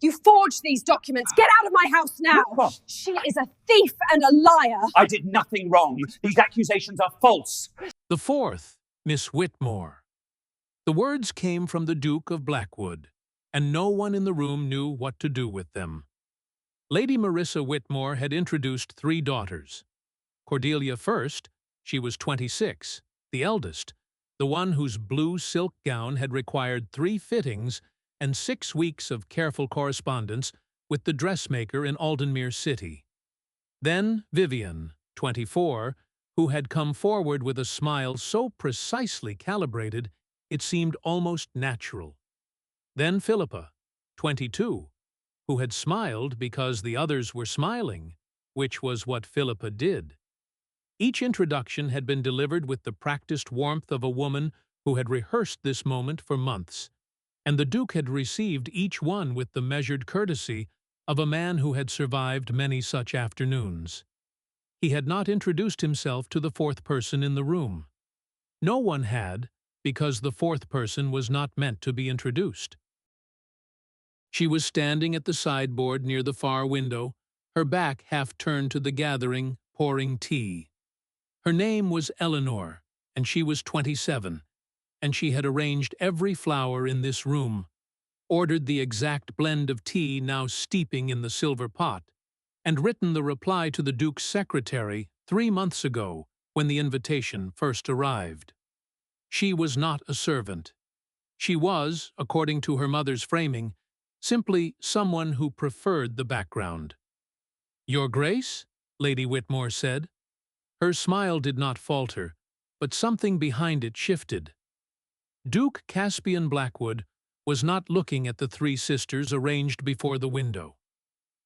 You forged these documents. Get out of my house now. What? She is a thief and a liar. I did nothing wrong. These accusations are false. The fourth, Miss Whitmore. The words came from the Duke of Blackwood, and no one in the room knew what to do with them. Lady Marissa Whitmore had introduced 3 daughters. Cordelia first, she was 26, the eldest, the one whose blue silk gown had required 3 fittings and 6 weeks of careful correspondence with the dressmaker in Aldenmere City. Then Vivian, 24, who had come forward with a smile so precisely calibrated it seemed almost natural. Then Philippa, 22, who had smiled because the others were smiling, which was what Philippa did. Each introduction had been delivered with the practiced warmth of a woman who had rehearsed this moment for months, and the Duke had received each one with the measured courtesy of a man who had survived many such afternoons. He had not introduced himself to the 4th person in the room. No one had, because the 4th person was not meant to be introduced. She was standing at the sideboard near the far window, her back half turned to the gathering, pouring tea. Her name was Eleanor, and she was 27, and she had arranged every flower in this room, ordered the exact blend of tea now steeping in the silver pot, and written the reply to the Duke's secretary 3 months ago when the invitation first arrived. She was not a servant. She was, according to her mother's framing, simply someone who preferred the background. "Your Grace?" Lady Whitmore said. Her smile did not falter, but something behind it shifted. Duke Caspian Blackwood was not looking at the 3 sisters arranged before the window.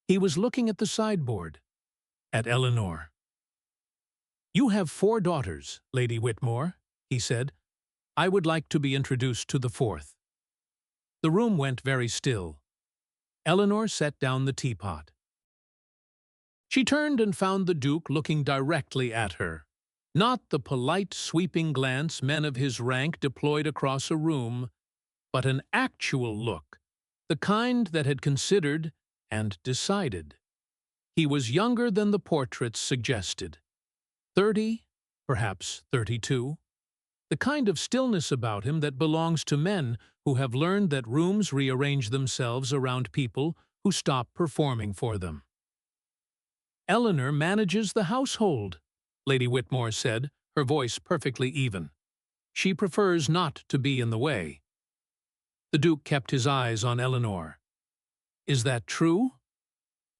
He was looking at the sideboard, at Eleanor. "You have 4 daughters, Lady Whitmore," he said. "I would like to be introduced to the 4th. The room went very still. Eleanor set down the teapot. She turned and found the Duke looking directly at her. Not the polite, sweeping glance men of his rank deployed across a room, but an actual look, the kind that had considered and decided. He was younger than the portraits suggested. 30, perhaps 32. The kind of stillness about him that belongs to men who have learned that rooms rearrange themselves around people who stop performing for them. "Eleanor manages the household," Lady Whitmore said, her voice perfectly even. "She prefers not to be in the way." The Duke kept his eyes on Eleanor. "Is that true?"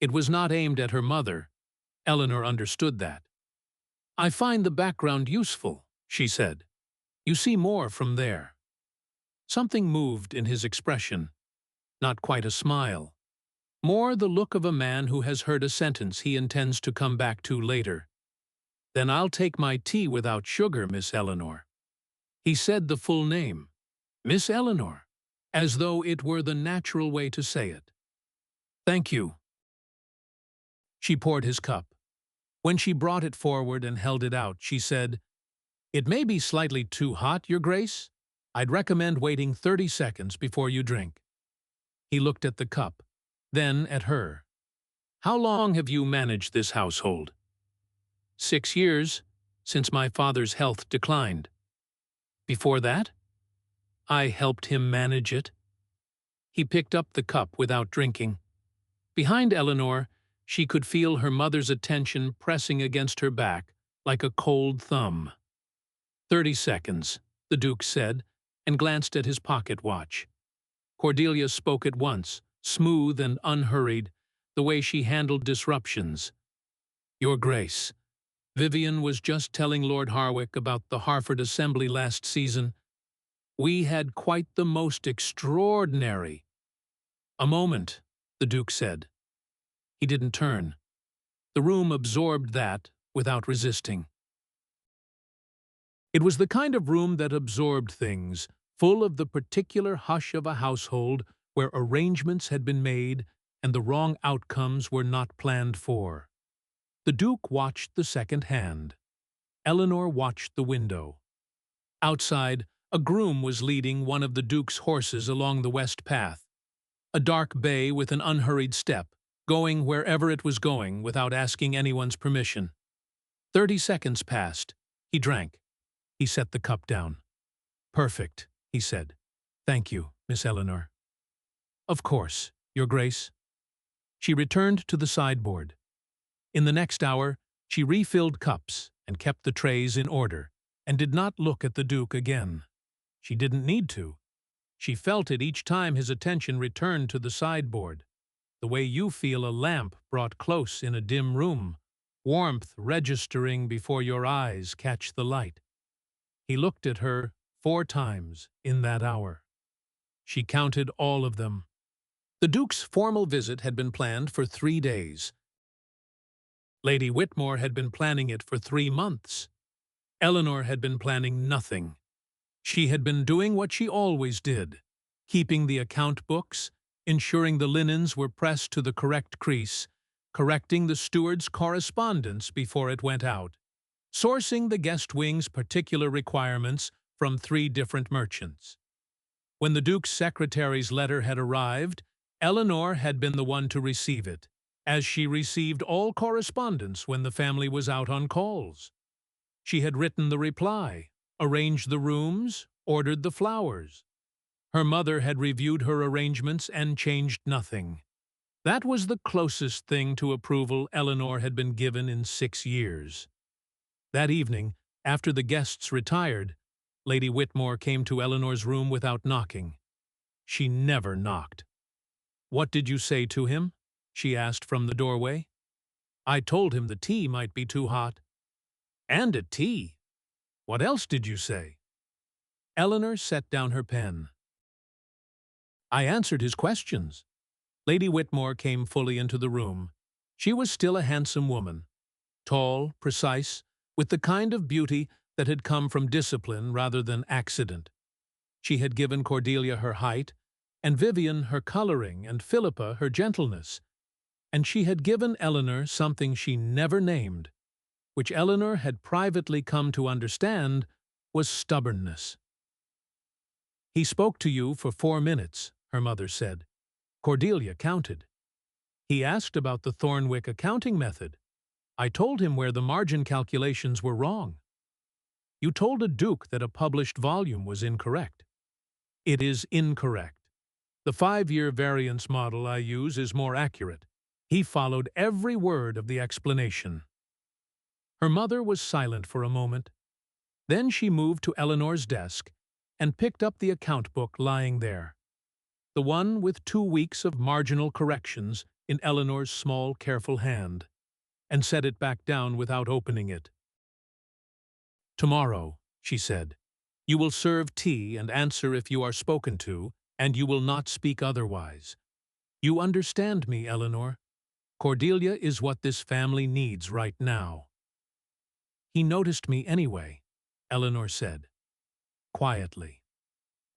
It was not aimed at her mother. Eleanor understood that. "I find the background useful," she said. "You see more from there." Something moved in his expression. Not quite a smile. More the look of a man who has heard a sentence he intends to come back to later. "Then I'll take my tea without sugar, Miss Eleanor." He said the full name, Miss Eleanor, as though it were the natural way to say it. "Thank you." She poured his cup. When she brought it forward and held it out, she said, "It may be slightly too hot, Your Grace. I'd recommend waiting 30 seconds before you drink." He looked at the cup, then at her. "How long have you managed this household?" 6 years, since my father's health declined." "Before that?" "I helped him manage it." He picked up the cup without drinking. Behind Eleanor, she could feel her mother's attention pressing against her back like a cold thumb. 30 seconds, the Duke said, and glanced at his pocket watch. Cordelia spoke at once, smooth and unhurried, the way she handled disruptions. "Your Grace, Vivian was just telling Lord Harwick about the Harford Assembly last season. We had quite the most extraordinary—" "A moment," the Duke said. He didn't turn. The room absorbed that without resisting. It was the kind of room that absorbed things, full of the particular hush of a household where arrangements had been made and the wrong outcomes were not planned for. The Duke watched the second hand. Eleanor watched the window. Outside, a groom was leading one of the Duke's horses along the west path. a dark bay with an unhurried step, going wherever it was going without asking anyone's permission. 30 seconds passed. He drank. He set the cup down. "Perfect," he said. "Thank you, Miss Eleanor." "Of course, Your Grace." She returned to the sideboard. In the next hour, she refilled cups and kept the trays in order, and did not look at the Duke again. She didn't need to. She felt it each time his attention returned to the sideboard, the way you feel a lamp brought close in a dim room, warmth registering before your eyes catch the light. He looked at her 4 times in that hour. She counted all of them. The Duke's formal visit had been planned for 3 days. Lady Whitmore had been planning it for 3 months. Eleanor had been planning nothing. She had been doing what she always did, keeping the account books, ensuring the linens were pressed to the correct crease, correcting the steward's correspondence before it went out, sourcing the guest wing's particular requirements from 3 different merchants. When the Duke's secretary's letter had arrived, Eleanor had been the one to receive it, as she received all correspondence when the family was out on calls. She had written the reply, arranged the rooms, ordered the flowers. Her mother had reviewed her arrangements and changed nothing. That was the closest thing to approval Eleanor had been given in 6 years. That evening, after the guests retired, Lady Whitmore came to Eleanor's room without knocking. She never knocked. "What did you say to him?" she asked from the doorway. "I told him the tea might be too hot." "And a tea! What else did you say?" Eleanor set down her pen. "I answered his questions." Lady Whitmore came fully into the room. She was still a handsome woman, tall, precise, with the kind of beauty that had come from discipline rather than accident. She had given Cordelia her height, and Vivian her coloring, and Philippa her gentleness. And she had given Eleanor something she never named, which Eleanor had privately come to understand was stubbornness. "He spoke to you for 4 minutes, her mother said. Cordelia counted. "He asked about the Thornwick accounting method. I told him where the margin calculations were wrong. You told a Duke that a published volume was incorrect. It is incorrect. The 5-year variance model I use is more accurate." He followed every word of the explanation. Her mother was silent for a moment. Then she moved to Eleanor's desk and picked up the account book lying there, the one with 2 weeks of marginal corrections in Eleanor's small, careful hand, and set it back down without opening it. "Tomorrow," she said, "you will serve tea and answer if you are spoken to, and you will not speak otherwise. You understand me, Eleanor? Cordelia is what this family needs right now." "He noticed me anyway," Eleanor said, quietly,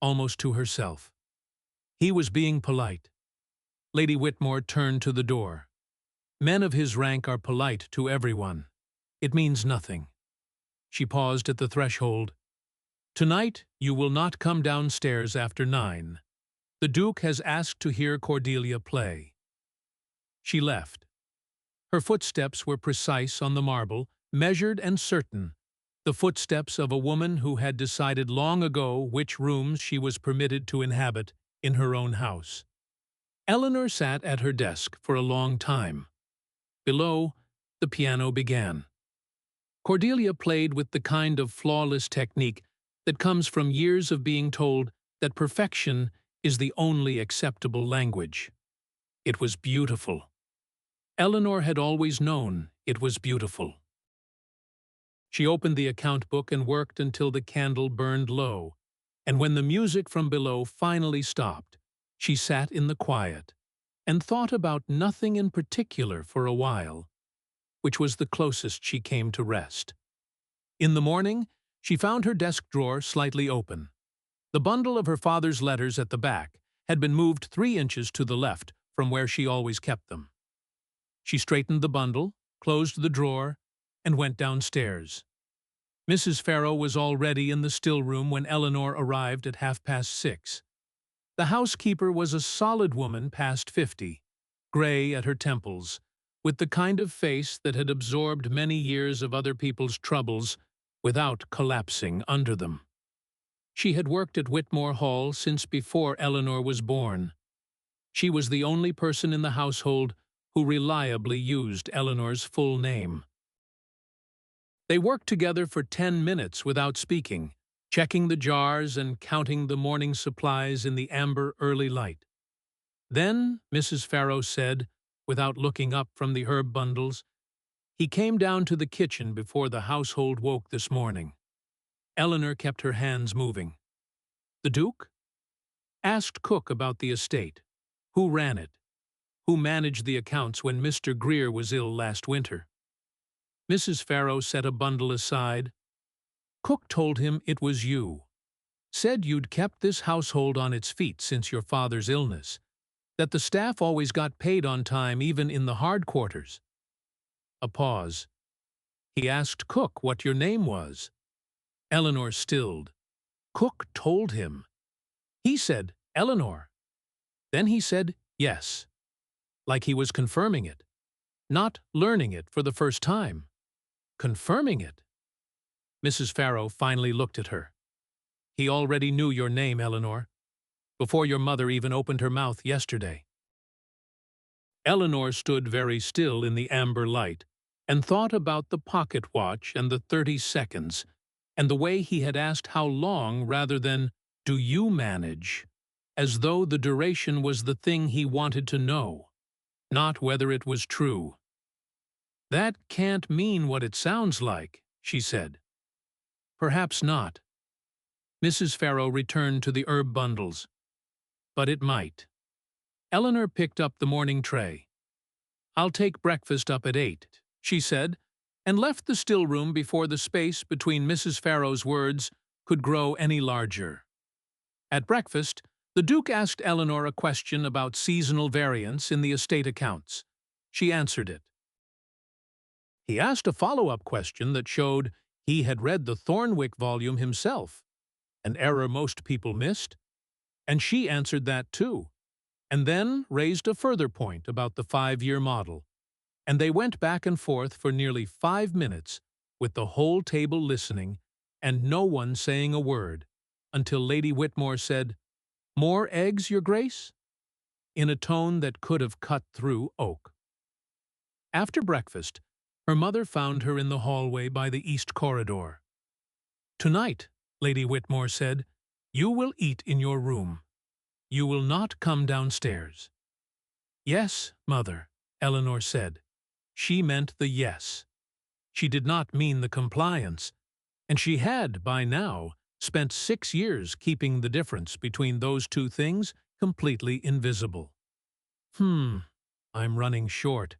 almost to herself. "He was being polite." Lady Whitmore turned to the door. "Men of his rank are polite to everyone. It means nothing." She paused at the threshold. "Tonight you will not come downstairs after 9. The Duke has asked to hear Cordelia play." She left. Her footsteps were precise on the marble, measured and certain, the footsteps of a woman who had decided long ago which rooms she was permitted to inhabit in her own house. Eleanor sat at her desk for a long time. Below, the piano began. Cordelia played with the kind of flawless technique that comes from years of being told that perfection is the only acceptable language. It was beautiful. Eleanor had always known it was beautiful. She opened the account book and worked until the candle burned low, and when the music from below finally stopped, she sat in the quiet and thought about nothing in particular for a while, which was the closest she came to rest. In the morning, she found her desk drawer slightly open. The bundle of her father's letters at the back had been moved 3 inches to the left from where she always kept them. She straightened the bundle, closed the drawer, and went downstairs. Mrs. Farrow was already in the still room when Eleanor arrived at 6:30. The housekeeper was a solid woman past 50, gray at her temples, with the kind of face that had absorbed many years of other people's troubles without collapsing under them. She had worked at Whitmore Hall since before Eleanor was born. She was the only person in the household who reliably used Eleanor's full name. They worked together for 10 minutes without speaking, checking the jars and counting the morning supplies in the amber early light. Then Mrs. Farrow said, without looking up from the herb bundles, "He came down to the kitchen before the household woke this morning." Eleanor kept her hands moving. "The Duke?" "Asked Cook about the estate. Who ran it? Who managed the accounts when Mr. Greer was ill last winter?" Mrs. Farrow set a bundle aside. "Cook told him it was you. Said you'd kept this household on its feet since your father's illness, that the staff always got paid on time even in the hard quarters." A pause. "He asked Cook what your name was." Eleanor stilled. "Cook told him. He said, 'Eleanor.' Then he said, 'Yes,' like he was confirming it, not learning it for the first time. Confirming it." Mrs. Farrow finally looked at her. "He already knew your name, Eleanor, before your mother even opened her mouth yesterday." Eleanor stood very still in the amber light and thought about the pocket watch and the 30 seconds, and the way he had asked how long rather than, "Do you manage?" as though the duration was the thing he wanted to know, not whether it was true. "That can't mean what it sounds like," she said. "Perhaps not." Mrs. Farrow returned to the herb bundles. "But it might." Eleanor picked up the morning tray. "I'll take breakfast up at 8, she said, and left the still room before the space between Mrs. Farrow's words could grow any larger. At breakfast, the Duke asked Eleanor a question about seasonal variance in the estate accounts. She answered it. He asked a follow-up question that showed he had read the Thornwick volume himself, an error most people missed, and she answered that too, and then raised a further point about the 5-year model, and they went back and forth for nearly 5 minutes with the whole table listening and no one saying a word, until Lady Whitmore said, "More eggs, Your Grace?" in a tone that could have cut through oak. After breakfast, her mother found her in the hallway by the east corridor. "Tonight," Lady Whitmore said, "you will eat in your room. You will not come downstairs." "Yes, Mother," Eleanor said. She meant the yes. She did not mean the compliance, and she had, by now, spent 6 years keeping the difference between those two things completely invisible. I'm running short.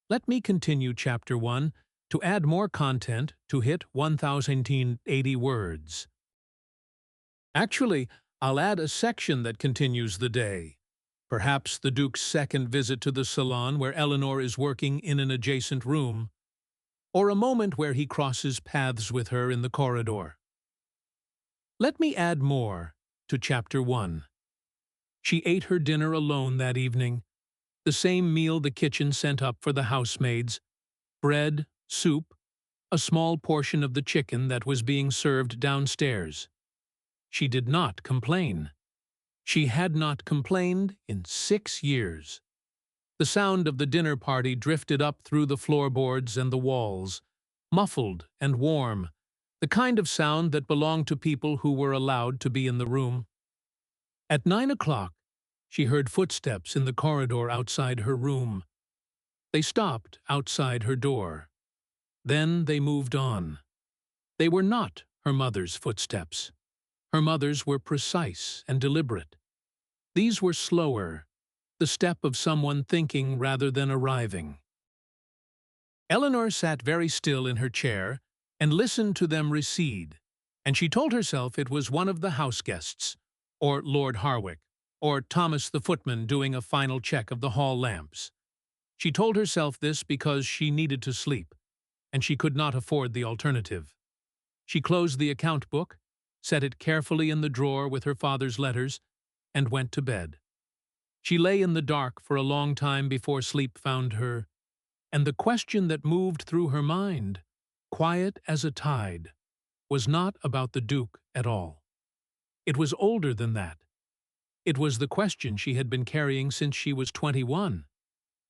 Let me continue Chapter 1 to add more content to hit 1,080 words. Actually, I'll add a section that continues the day. Perhaps the Duke's second visit to the salon where Eleanor is working in an adjacent room, or a moment where he crosses paths with her in the corridor. Let me add more to Chapter 1. She ate her dinner alone that evening, the same meal the kitchen sent up for the housemaids: bread, soup, a small portion of the chicken that was being served downstairs. She did not complain. She had not complained in 6 years. The sound of the dinner party drifted up through the floorboards and the walls, muffled and warm, the kind of sound that belonged to people who were allowed to be in the room. At 9 o'clock, she heard footsteps in the corridor outside her room. They stopped outside her door. Then they moved on. They were not her mother's footsteps. Her mother's were precise and deliberate. These were slower, the step of someone thinking rather than arriving. Eleanor sat very still in her chair and listened to them recede, and she told herself it was one of the house guests, or Lord Harwick, or Thomas the footman doing a final check of the hall lamps. She told herself this because she needed to sleep, and she could not afford the alternative. She closed the account book, set it carefully in the drawer with her father's letters, and went to bed. She lay in the dark for a long time before sleep found her, and the question that moved through her mind, quiet as a tide, was not about the Duke at all. It was older than that. It was the question she had been carrying since she was 21,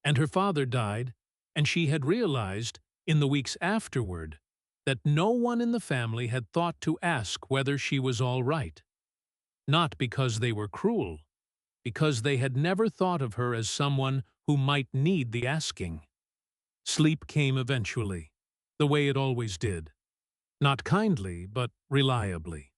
and her father died, and she had realized, in the weeks afterward, that no one in the family had thought to ask whether she was all right. Not because they were cruel, because they had never thought of her as someone who might need the asking. Sleep came eventually, the way it always did. Not kindly, but reliably.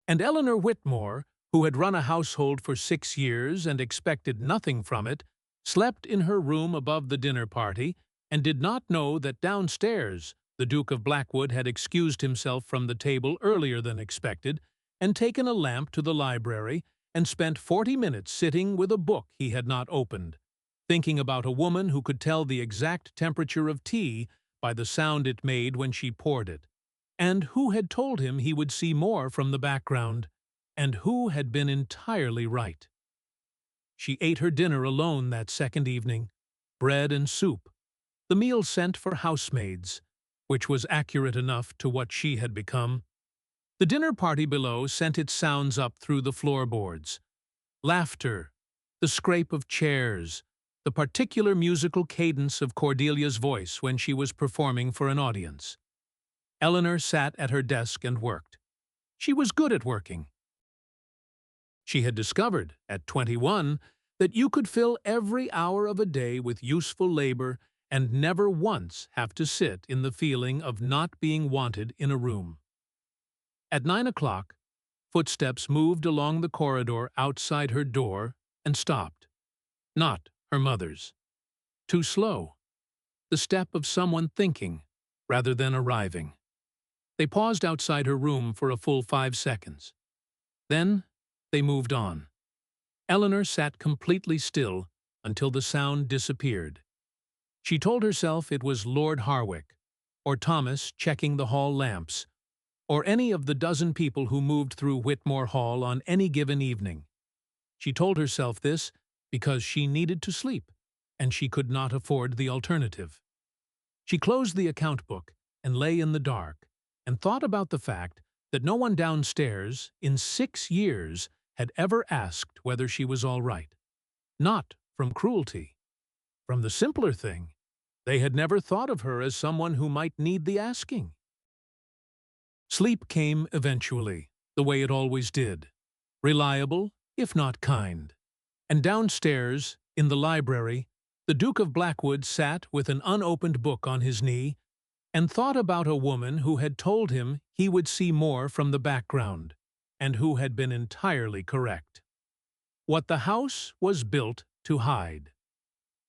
And Eleanor Whitmore, who had run a household for 6 years and expected nothing from it, slept in her room above the dinner party and did not know that downstairs the Duke of Blackwood had excused himself from the table earlier than expected and taken a lamp to the library and spent 40 minutes sitting with a book he had not opened, thinking about a woman who could tell the exact temperature of tea by the sound it made when she poured it, and who had told him he would see more from the background, and who had been entirely right. She ate her dinner alone that second evening, bread and soup, the meal sent for housemaids, which was accurate enough to what she had become. The dinner party below sent its sounds up through the floorboards. Laughter, the scrape of chairs, the particular musical cadence of Cordelia's voice when she was performing for an audience. Eleanor sat at her desk and worked. She was good at working. She had discovered, at 21, that you could fill every hour of a day with useful labor and never once have to sit in the feeling of not being wanted in a room. At 9 o'clock, footsteps moved along the corridor outside her door and stopped. Not her mother's. Too slow. The step of someone thinking, rather than arriving. They paused outside her room for a full 5 seconds. Then they moved on. Eleanor sat completely still until the sound disappeared. She told herself it was Lord Harwick, or Thomas checking the hall lamps, or any of the dozen people who moved through Whitmore Hall on any given evening. She told herself this because she needed to sleep, and she could not afford the alternative. She closed the account book and lay in the dark, and thought about the fact that no one downstairs, in 6 years, had ever asked whether she was all right. Not from cruelty. From the simpler thing, they had never thought of her as someone who might need the asking. Sleep came eventually, the way it always did. Reliable, if not kind. And downstairs, in the library, the Duke of Blackwood sat with an unopened book on his knee and thought about a woman who had told him he would see more from the background, and who had been entirely correct. What the house was built to hide.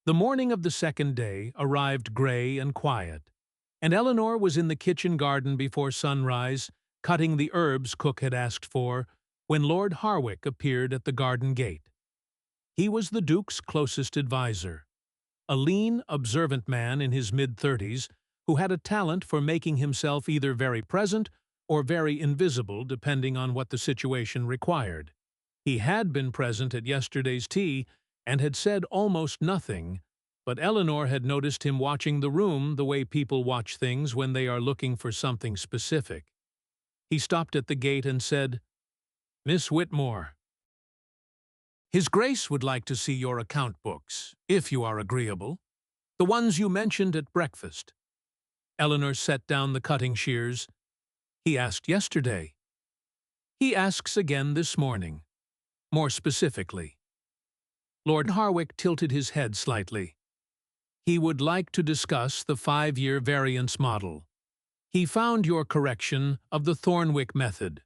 The morning of the second day arrived gray and quiet, and Eleanor was in the kitchen garden before sunrise, cutting the herbs cook had asked for, when Lord Harwick appeared at the garden gate. He was the Duke's closest adviser, a lean, observant man in his mid-30s who had a talent for making himself either very present or very invisible depending on what the situation required. He had been present at yesterday's tea and had said almost nothing, but Eleanor had noticed him watching the room the way people watch things when they are looking for something specific. He stopped at the gate and said, "Miss Whitmore, His Grace would like to see your account books, if you are agreeable, the ones you mentioned at breakfast." Eleanor set down the cutting shears. "He asked yesterday." "He asks again this morning. More specifically." Lord Harwick tilted his head slightly. "He would like to discuss the 5-year variance model. He found your correction of the Thornwick method.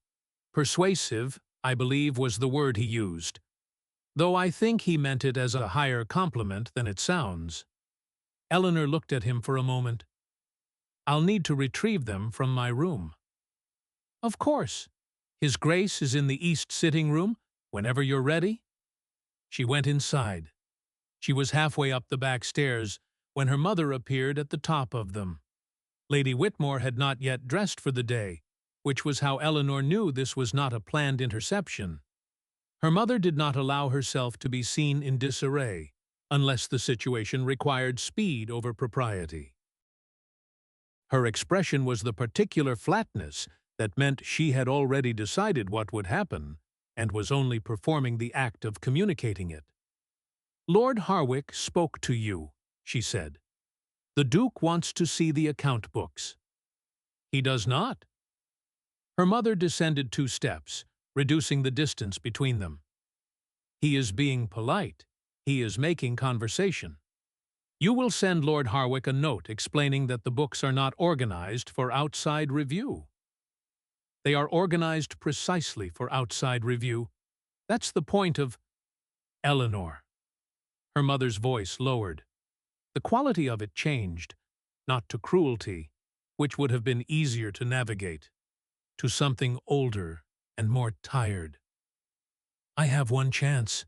Persuasive, I believe, was the word he used, though I think he meant it as a higher compliment than it sounds." Eleanor looked at him for a moment. "I'll need to retrieve them from my room." "Of course. His Grace is in the East sitting room, whenever you're ready." She went inside. She was halfway up the back stairs when her mother appeared at the top of them. Lady Whitmore had not yet dressed for the day, which was how Eleanor knew this was not a planned interception. Her mother did not allow herself to be seen in disarray, unless the situation required speed over propriety. Her expression was the particular flatness that meant she had already decided what would happen and was only performing the act of communicating it. "Lord Harwick spoke to you," she said. "The Duke wants to see the account books." "He does not." Her mother descended 2 steps, reducing the distance between them. "He is being polite. He is making conversation. You will send Lord Harwick a note explaining that the books are not organized for outside review." "They are organized precisely for outside review. That's the point of—" "Eleanor." Her mother's voice lowered. The quality of it changed, not to cruelty, which would have been easier to navigate, to something older and more tired. "I have one chance.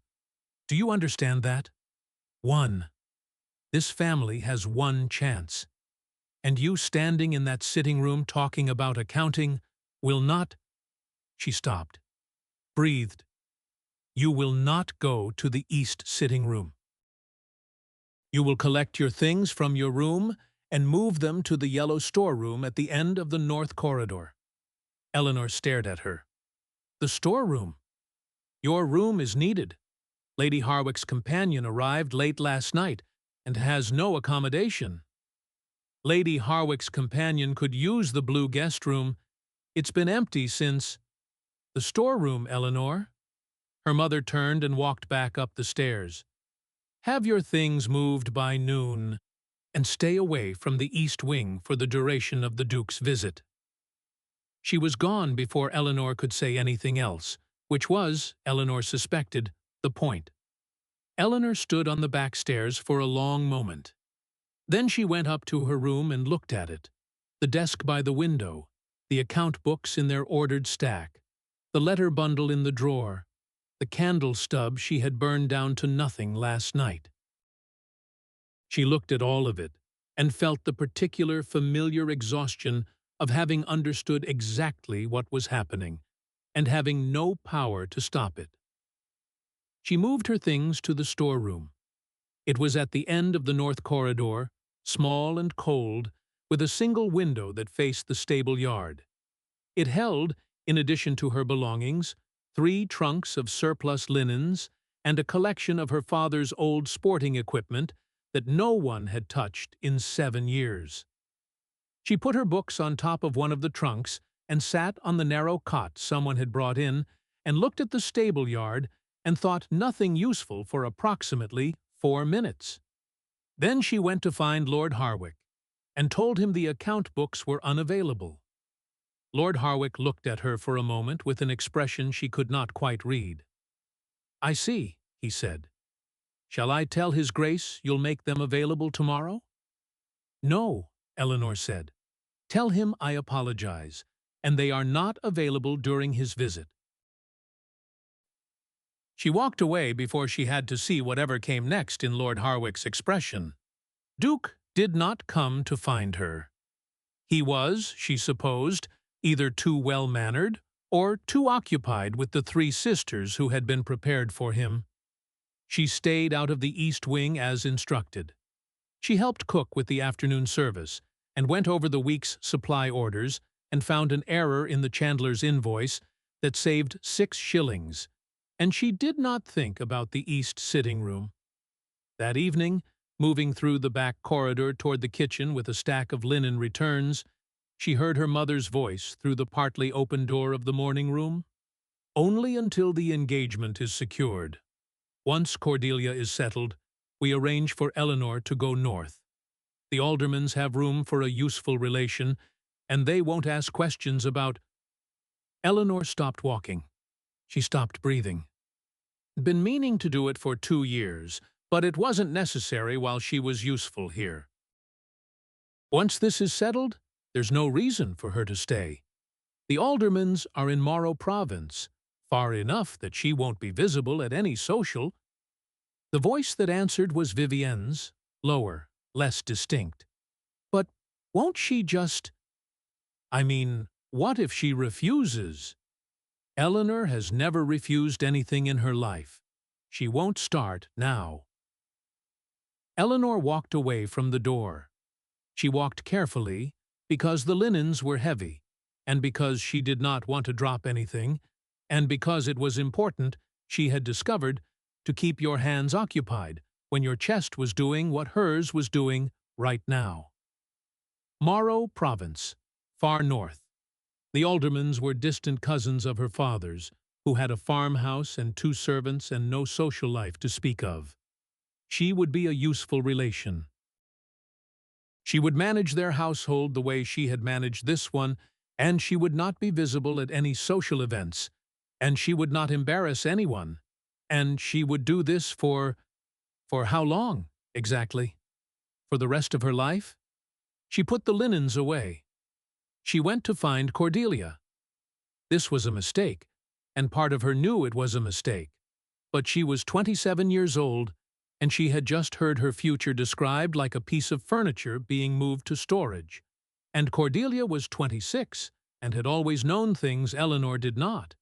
Do you understand that? One. This family has one chance. And you standing in that sitting room talking about accounting will not—" She stopped, breathed. "You will not go to the east sitting room. You will collect your things from your room and move them to the yellow storeroom at the end of the north corridor." Eleanor stared at her. "The storeroom? Your room is needed. Lady Harwick's companion arrived late last night and has no accommodation." "Lady Harwick's companion could use the blue guest room. It's been empty since—" "The storeroom, Eleanor." Her mother turned and walked back up the stairs. "Have your things moved by noon, and stay away from the east wing for the duration of the Duke's visit." She was gone before Eleanor could say anything else, which was, Eleanor suspected, the point. Eleanor stood on the back stairs for a long moment. Then she went up to her room and looked at it. The desk by the window, the account books in their ordered stack, the letter bundle in the drawer, the candle stub she had burned down to nothing last night. She looked at all of it and felt the particular familiar exhaustion of having understood exactly what was happening and having no power to stop it. She moved her things to the storeroom. It was at the end of the north corridor, small and cold, with a single window that faced the stable yard. It held, in addition to her belongings, 3 trunks of surplus linens and a collection of her father's old sporting equipment that no one had touched in 7 years. She put her books on top of one of the trunks and sat on the narrow cot someone had brought in and looked at the stable yard and thought nothing useful for approximately 4 minutes. Then she went to find Lord Harwick and told him the account books were unavailable. Lord Harwick looked at her for a moment with an expression she could not quite read. "I see," he said. "Shall I tell His Grace you'll make them available tomorrow?" "No," Eleanor said. "Tell him I apologize, and they are not available during his visit." She walked away before she had to see whatever came next in Lord Harwick's expression. Duke did not come to find her. He was, she supposed, either too well-mannered or too occupied with the 3 sisters who had been prepared for him. She stayed out of the East Wing as instructed. She helped cook with the afternoon service and went over the week's supply orders and found an error in the chandler's invoice that saved 6 shillings, and she did not think about the East sitting room. That evening, moving through the back corridor toward the kitchen with a stack of linen returns, she heard her mother's voice through the partly open door of the morning room. "Only until the engagement is secured. Once Cordelia is settled, we arrange for Eleanor to go north. The aldermans have room for a useful relation, and they won't ask questions about—" Eleanor stopped walking. She stopped breathing. Been meaning to do it for 2 years, but it wasn't necessary while she was useful here. Once this is settled, there's no reason for her to stay. The aldermans are in Morrow Province, far enough that she won't be visible at any social. The voice that answered was Vivienne's, lower, less distinct. But won't she just— I mean, what if she refuses? Eleanor has never refused anything in her life. She won't start now. Eleanor walked away from the door. She walked carefully because the linens were heavy, and because she did not want to drop anything, and because it was important, she had discovered, to keep your hands occupied when your chest was doing what hers was doing right now. Morrow Province, far north. The Aldermans were distant cousins of her father's, who had a farmhouse and 2 servants and no social life to speak of. She would be a useful relation. She would manage their household the way she had managed this one, and she would not be visible at any social events, and she would not embarrass anyone, and she would do this for how long, exactly? For the rest of her life? She put the linens away. She went to find Cordelia. This was a mistake, and part of her knew it was a mistake. But she was 27 years old, and she had just heard her future described like a piece of furniture being moved to storage. And Cordelia was 26, and had always known things Eleanor did not.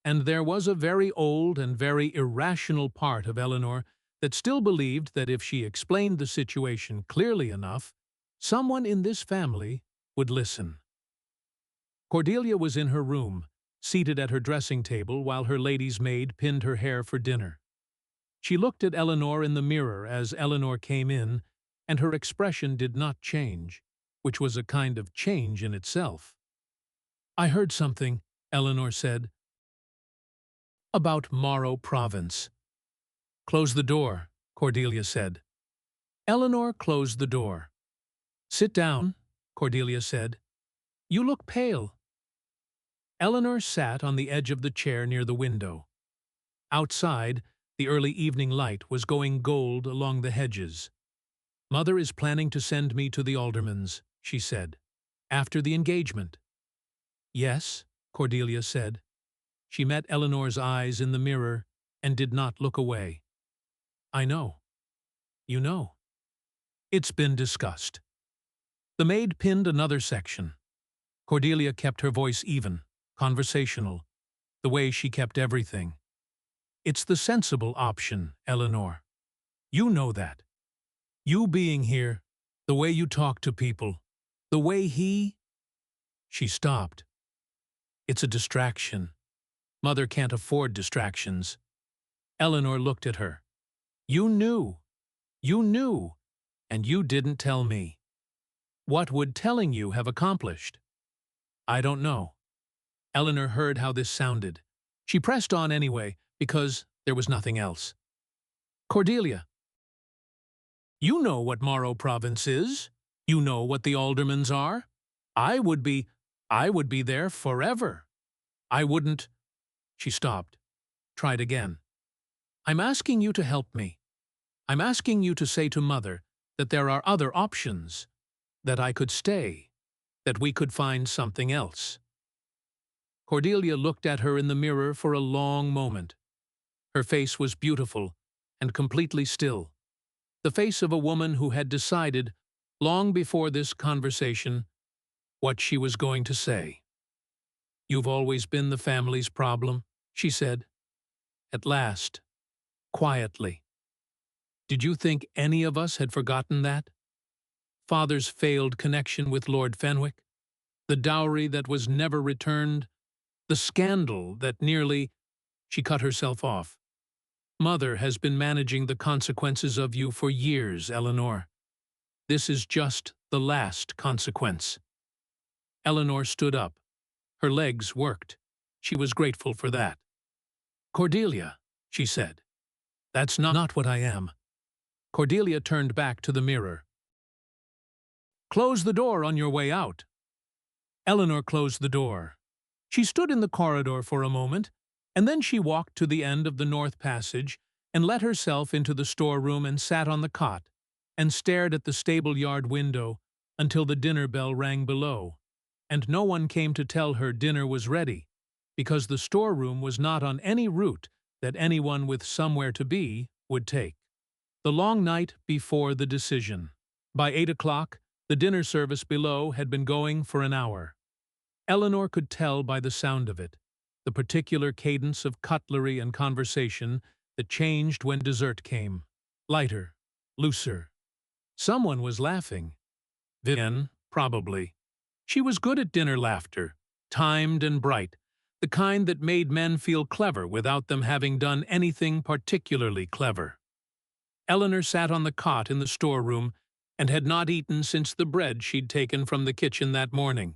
And there was a very old and very irrational part of Eleanor that still believed that if she explained the situation clearly enough, someone in this family would listen. Cordelia was in her room, seated at her dressing table while her lady's maid pinned her hair for dinner. She looked at Eleanor in the mirror as Eleanor came in, and her expression did not change, which was a kind of change in itself. "I heard something," Eleanor said, "about Morrow Province." "Close the door," Cordelia said. Eleanor closed the door. "Sit down," Cordelia said. "You look pale." Eleanor sat on the edge of the chair near the window. Outside, the early evening light was going gold along the hedges. "Mother is planning to send me to the Aldermans," she said, "after the engagement." "Yes," Cordelia said. She met Eleanor's eyes in the mirror and did not look away. "I know. You know. It's been discussed." The maid pinned another section. Cordelia kept her voice even, conversational, the way she kept everything. "It's the sensible option, Eleanor. You know that. You being here, the way you talk to people, the way he—" She stopped. "It's a distraction. Mother can't afford distractions." Eleanor looked at her. "You knew. You knew. And you didn't tell me. What would telling you have accomplished?" "I don't know." Eleanor heard how this sounded. She pressed on anyway, because there was nothing else. "Cordelia, you know what Morrow Province is. You know what the Aldermans are. I would be there forever. I wouldn't—" She stopped, tried again. "I'm asking you to help me. I'm asking you to say to Mother that there are other options, that I could stay, that we could find something else." Cordelia looked at her in the mirror for a long moment. Her face was beautiful and completely still, the face of a woman who had decided, long before this conversation, what she was going to say. "You've always been the family's problem," she said. At last, quietly. "Did you think any of us had forgotten that? Father's failed connection with Lord Fenwick, the dowry that was never returned, the scandal that nearly—" She cut herself off. "Mother has been managing the consequences of you for years, Eleanor. This is just the last consequence." Eleanor stood up. Her legs worked. She was grateful for that. "Cordelia," she said, "that's not what I am." Cordelia turned back to the mirror. "Close the door on your way out." Eleanor closed the door. She stood in the corridor for a moment, and then she walked to the end of the north passage and let herself into the storeroom and sat on the cot and stared at the stable-yard window until the dinner bell rang below, and no one came to tell her dinner was ready, because the storeroom was not on any route that anyone with somewhere to be would take. The long night before the decision. By 8 o'clock, the dinner service below had been going for an hour. Eleanor could tell by the sound of it. the particular cadence of cutlery and conversation that changed when dessert came. Lighter, looser. Someone was laughing. Vivian, probably. She was good at dinner laughter, timed and bright, the kind that made men feel clever without them having done anything particularly clever. Eleanor sat on the cot in the storeroom and had not eaten since the bread she'd taken from the kitchen that morning.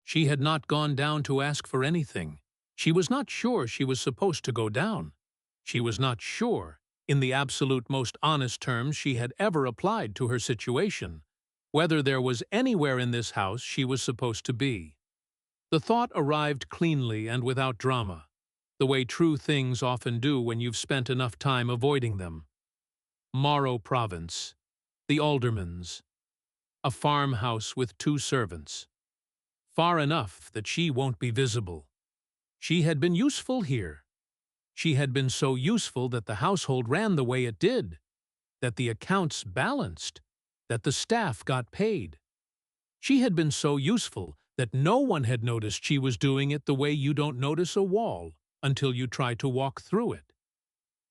She had not gone down to ask for anything. She was not sure she was supposed to go down. She was not sure, in the absolute most honest terms she had ever applied to her situation, whether there was anywhere in this house she was supposed to be. The thought arrived cleanly and without drama, the way true things often do when you've spent enough time avoiding them. Morrow Province, the Aldermans, a farmhouse with 2 servants. Far enough that she won't be visible. She had been useful here. She had been so useful that the household ran the way it did, that the accounts balanced, that the staff got paid. She had been so useful that no one had noticed she was doing it the way you don't notice a wall until you try to walk through it.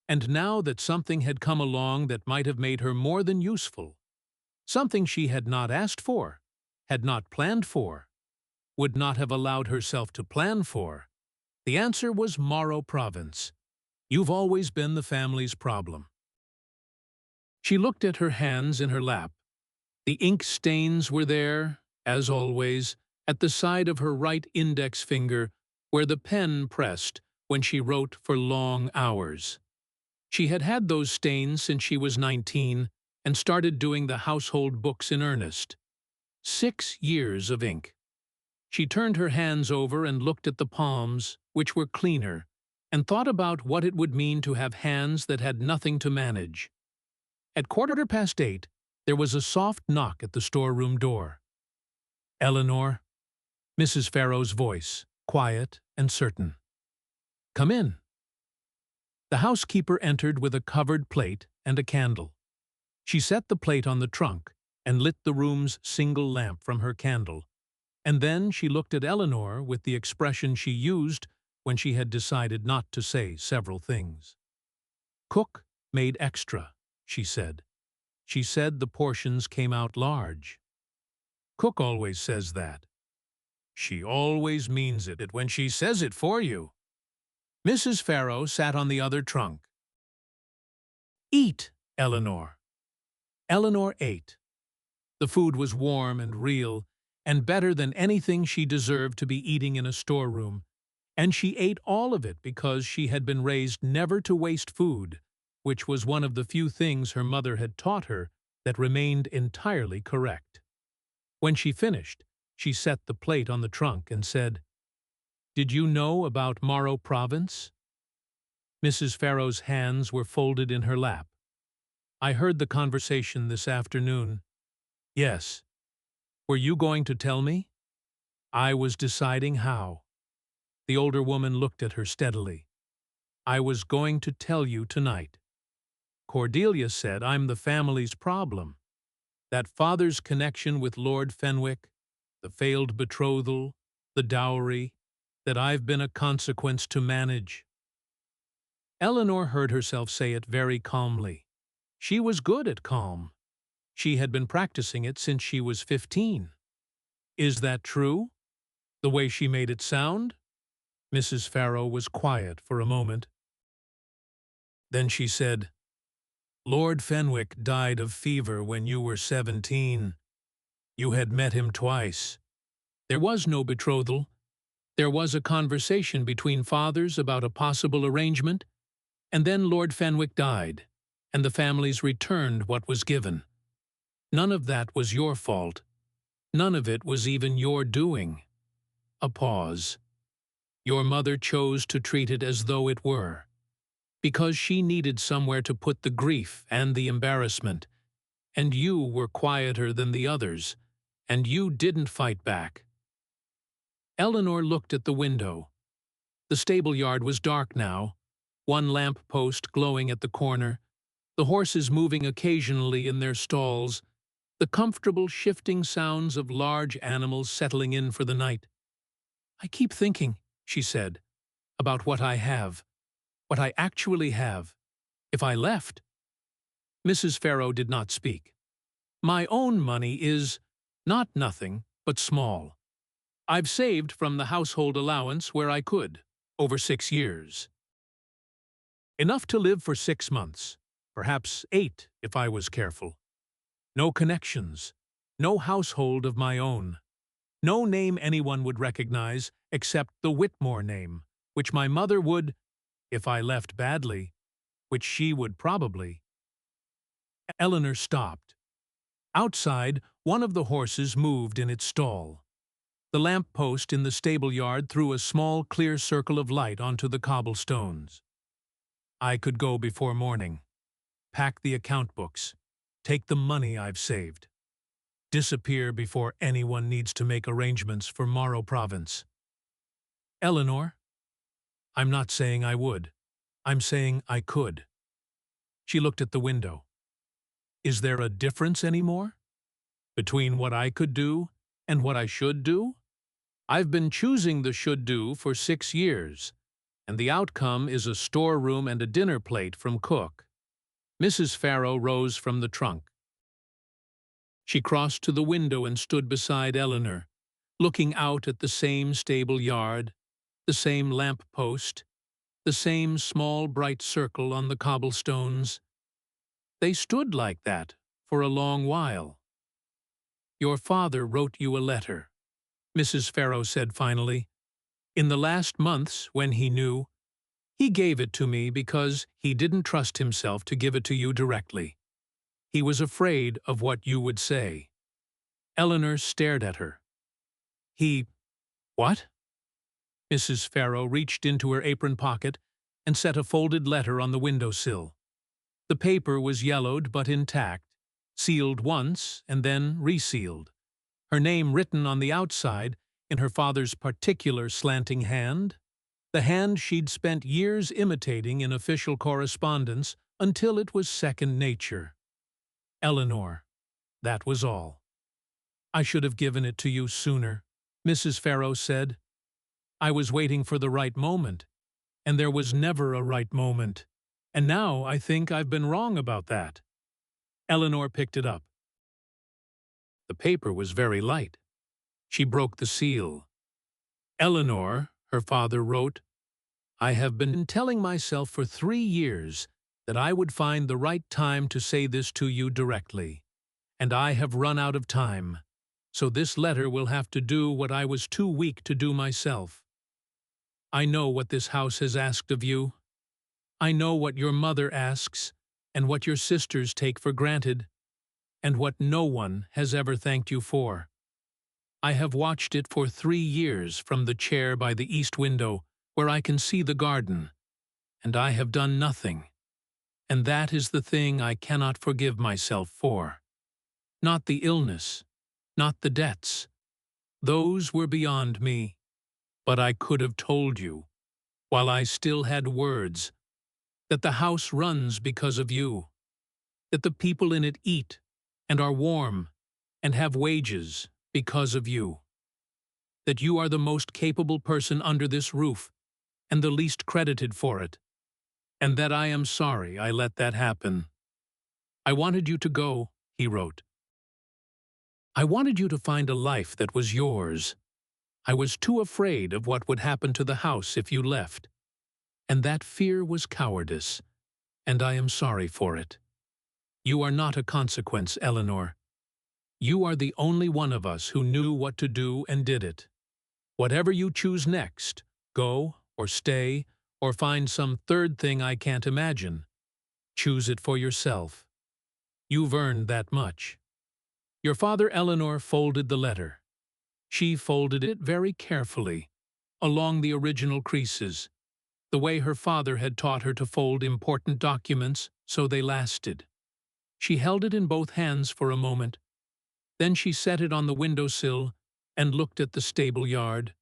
And now that something had come along that might have made her more than useful, something she had not asked for, had not planned for, would not have allowed herself to plan for, the answer was Morrow Province. You've always been the family's problem. She looked at her hands in her lap. The ink stains were there, as always, at the side of her right index finger where the pen pressed when she wrote for long hours. She had had those stains since she was 19 and started doing the household books in earnest. 6 years of ink. She turned her hands over and looked at the palms, which were cleaner, and thought about what it would mean to have hands that had nothing to manage. At 8:15, there was a soft knock at the storeroom door. "Eleanor," Mrs. Farrow's voice, quiet and certain. "Come in." The housekeeper entered with a covered plate and a candle. She set the plate on the trunk and lit the room's single lamp from her candle, and then she looked at Eleanor with the expression she used when she had decided not to say several things. "Cook made extra," she said. She said the portions came out large. "Cook always says that." "She always means it when she says it for you." Mrs. Farrow sat on the other trunk. "Eat, Eleanor." Eleanor ate. The food was warm and real, and better than anything she deserved to be eating in a storeroom, and she ate all of it because she had been raised never to waste food, which was one of the few things her mother had taught her that remained entirely correct. When she finished, she set the plate on the trunk and said, "Did you know about Morrow Province?" Mrs. Farrow's hands were folded in her lap. "I heard the conversation this afternoon." "Yes. Were you going to tell me?" "I was deciding how." The older woman looked at her steadily. "I was going to tell you tonight. Cordelia said I'm the family's problem. That father's connection with Lord Fenwick, the failed betrothal, the dowry, that I've been a consequence to manage." Eleanor heard herself say it very calmly. She was good at calm. She had been practicing it since she was 15. "Is that true? The way she made it sound?" Mrs. Farrow was quiet for a moment. Then she said, "Lord Fenwick died of fever when you were 17. You had met him twice. There was no betrothal. There was a conversation between fathers about a possible arrangement, and then Lord Fenwick died, and the families returned what was given. None of that was your fault. None of it was even your doing." A pause. "Your mother chose to treat it as though it were, because she needed somewhere to put the grief and the embarrassment, and you were quieter than the others, and you didn't fight back." Eleanor looked at the window. The stable yard was dark now, one lamp post glowing at the corner, the horses moving occasionally in their stalls, the comfortable shifting sounds of large animals settling in for the night. "I keep thinking," she said, about what I have, what I actually have, if I left. Mrs. Farrow did not speak. My own money is not nothing, but small. I've saved from the household allowance where I could, over 6 years. Enough to live for 6 months, perhaps 8 if I was careful. No connections, no household of my own. No name anyone would recognize except the Whitmore name, which my mother would, if I left badly, which she would probably. Eleanor stopped. Outside, one of the horses moved in its stall. The lamp post in the stable yard threw a small, clear circle of light onto the cobblestones. I could go before morning, pack the account books, take the money I've saved, disappear before anyone needs to make arrangements for Morrow Province. Eleanor, I'm not saying I would. I'm saying I could. She looked at the window. Is there a difference anymore between what I could do and what I should do? I've been choosing the should do for 6 years, and the outcome is a storeroom and a dinner plate from cook. Mrs. Farrow rose from the trunk. She crossed to the window and stood beside Eleanor, looking out at the same stable yard, the same lamp post, the same small bright circle on the cobblestones. They stood like that for a long while. Your father wrote you a letter, Mrs. Farrow said finally. In the last months, when he knew, he gave it to me because he didn't trust himself to give it to you directly. He was afraid of what you would say. Eleanor stared at her. What? Mrs. Farrow reached into her apron pocket and set a folded letter on the windowsill. The paper was yellowed but intact, sealed once and then resealed. Her name written on the outside in her father's particular slanting hand, the hand she'd spent years imitating in official correspondence until it was second nature. Eleanor, that was all. I should have given it to you sooner, Mrs. Farrow said. I was waiting for the right moment, and there was never a right moment, and now I think I've been wrong about that. Eleanor picked it up. The paper was very light. She broke the seal. Eleanor, her father wrote, I have been telling myself for 3 years that I would find the right time to say this to you directly, and I have run out of time, so this letter will have to do what I was too weak to do myself. I know what this house has asked of you. I know what your mother asks, and what your sisters take for granted, and what no one has ever thanked you for. I have watched it for 3 years from the chair by the east window, where I can see the garden, and I have done nothing. And that is the thing I cannot forgive myself for. Not the illness, not the debts. Those were beyond me. But I could have told you, while I still had words, that the house runs because of you, that the people in it eat and are warm and have wages because of you, that you are the most capable person under this roof and the least credited for it, and that I am sorry I let that happen. I wanted you to go, he wrote. I wanted you to find a life that was yours. I was too afraid of what would happen to the house if you left, and that fear was cowardice, and I am sorry for it. You are not a consequence, Eleanor. You are the only one of us who knew what to do and did it. Whatever you choose next, go or stay or find some third thing I can't imagine, choose it for yourself. You've earned that much. Your father, Eleanor, folded the letter. She folded it very carefully, along the original creases, the way her father had taught her to fold important documents so they lasted. She held it in both hands for a moment. Then she set it on the windowsill and looked at the stable yard,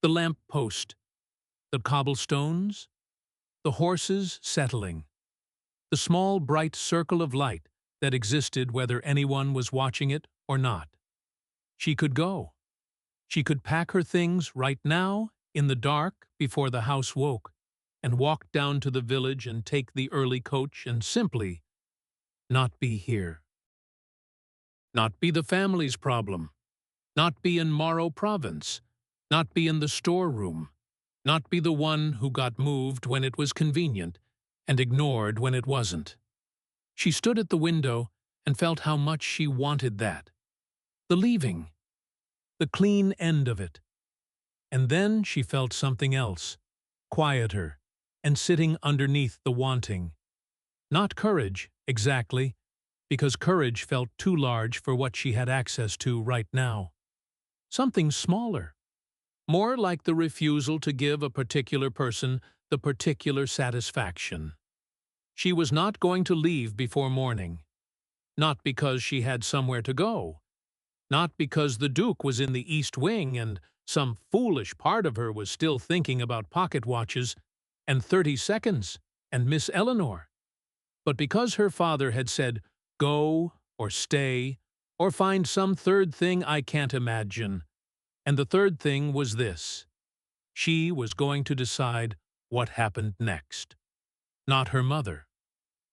the lamp post, the cobblestones, the horses settling, the small bright circle of light that existed whether anyone was watching it or not. She could go. She could pack her things right now in the dark before the house woke, and walk down to the village and take the early coach and simply not be here. Not be the family's problem. Not be in Morrow Province. Not be in the storeroom. Not be the one who got moved when it was convenient and ignored when it wasn't. She stood at the window and felt how much she wanted that. The leaving. The clean end of it. And then she felt something else, quieter, and sitting underneath the wanting. Not courage, exactly, because courage felt too large for what she had access to right now. Something smaller. More like the refusal to give a particular person the particular satisfaction. She was not going to leave before morning. Not because she had somewhere to go. Not because the Duke was in the East Wing and some foolish part of her was still thinking about pocket watches and 30 seconds and Miss Eleanor. But because her father had said, go or stay or find some third thing I can't imagine. And the third thing was this. She was going to decide what happened next. Not her mother.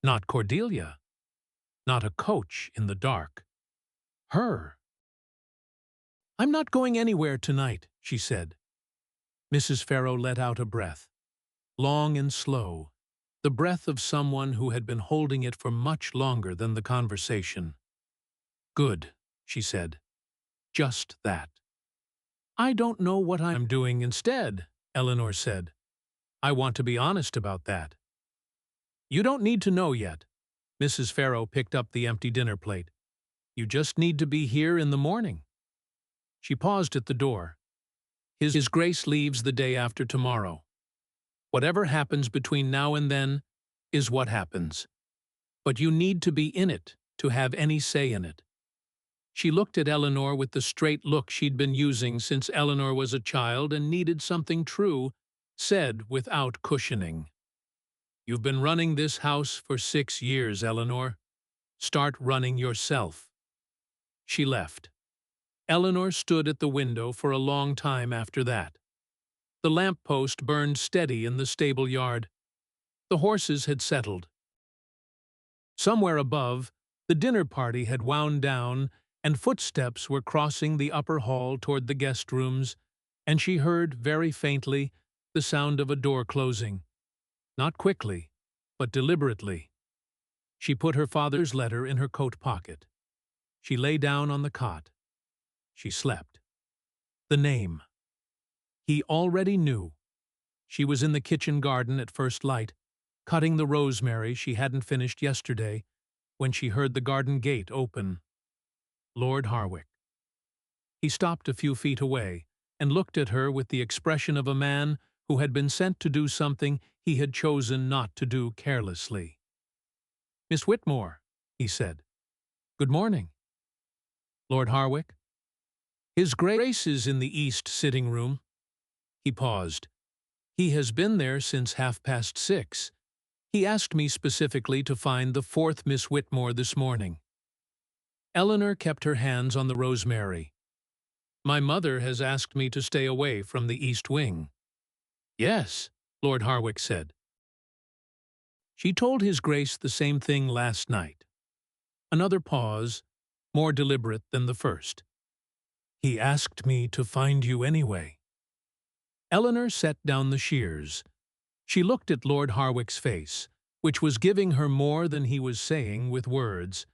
Not Cordelia. Not a coach in the dark. Her. I'm not going anywhere tonight, she said. Mrs. Farrow let out a breath, long and slow, the breath of someone who had been holding it for much longer than the conversation. Good, she said. Just that. I don't know what I'm doing instead, Eleanor said. I want to be honest about that. You don't need to know yet. Mrs. Farrow picked up the empty dinner plate. You just need to be here in the morning. She paused at the door. His Grace leaves the day after tomorrow. Whatever happens between now and then is what happens. But you need to be in it to have any say in it. She looked at Eleanor with the straight look she'd been using since Eleanor was a child and needed something true, said without cushioning. You've been running this house for 6 years, Eleanor. Start running yourself. She left. Eleanor stood at the window for a long time after that. The lamp-post burned steady in the stable yard. The horses had settled. Somewhere above, the dinner party had wound down, and footsteps were crossing the upper hall toward the guest rooms, and she heard, very faintly, the sound of a door closing. Not quickly, but deliberately. She put her father's letter in her coat pocket. She lay down on the cot. She slept. The name. He already knew. She was in the kitchen garden at first light, cutting the rosemary she hadn't finished yesterday, when she heard the garden gate open. Lord Harwick. He stopped a few feet away and looked at her with the expression of a man who had been sent to do something he had chosen not to do carelessly. Miss Whitmore, he said. Good morning. Lord Harwick. His Grace is in the east sitting room. He paused. He has been there since 6:30. He asked me specifically to find the 4th Miss Whitmore this morning. Eleanor kept her hands on the rosemary. My mother has asked me to stay away from the East Wing. Yes, Lord Harwick said. She told His Grace the same thing last night. Another pause, more deliberate than the first. He asked me to find you anyway. Eleanor set down the shears. She looked at Lord Harwick's face, which was giving her more than he was saying with words,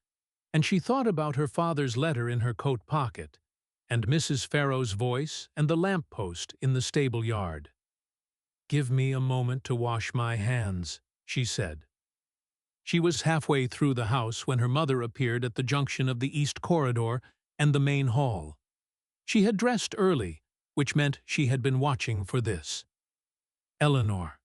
and she thought about her father's letter in her coat pocket, and Mrs. Farrow's voice and the lamp-post in the stable yard. Give me a moment to wash my hands, she said. She was halfway through the house when her mother appeared at the junction of the east corridor and the main hall. She had dressed early, which meant she had been watching for this. Eleanor.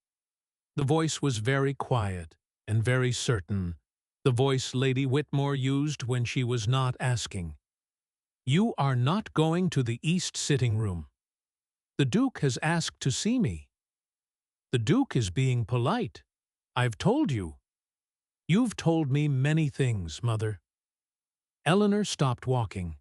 The voice was very quiet and very certain, the voice Lady Whitmore used when she was not asking. You are not going to the east sitting room. The Duke has asked to see me. The Duke is being polite. I've told you. You've told me many things, Mother. Eleanor stopped walking.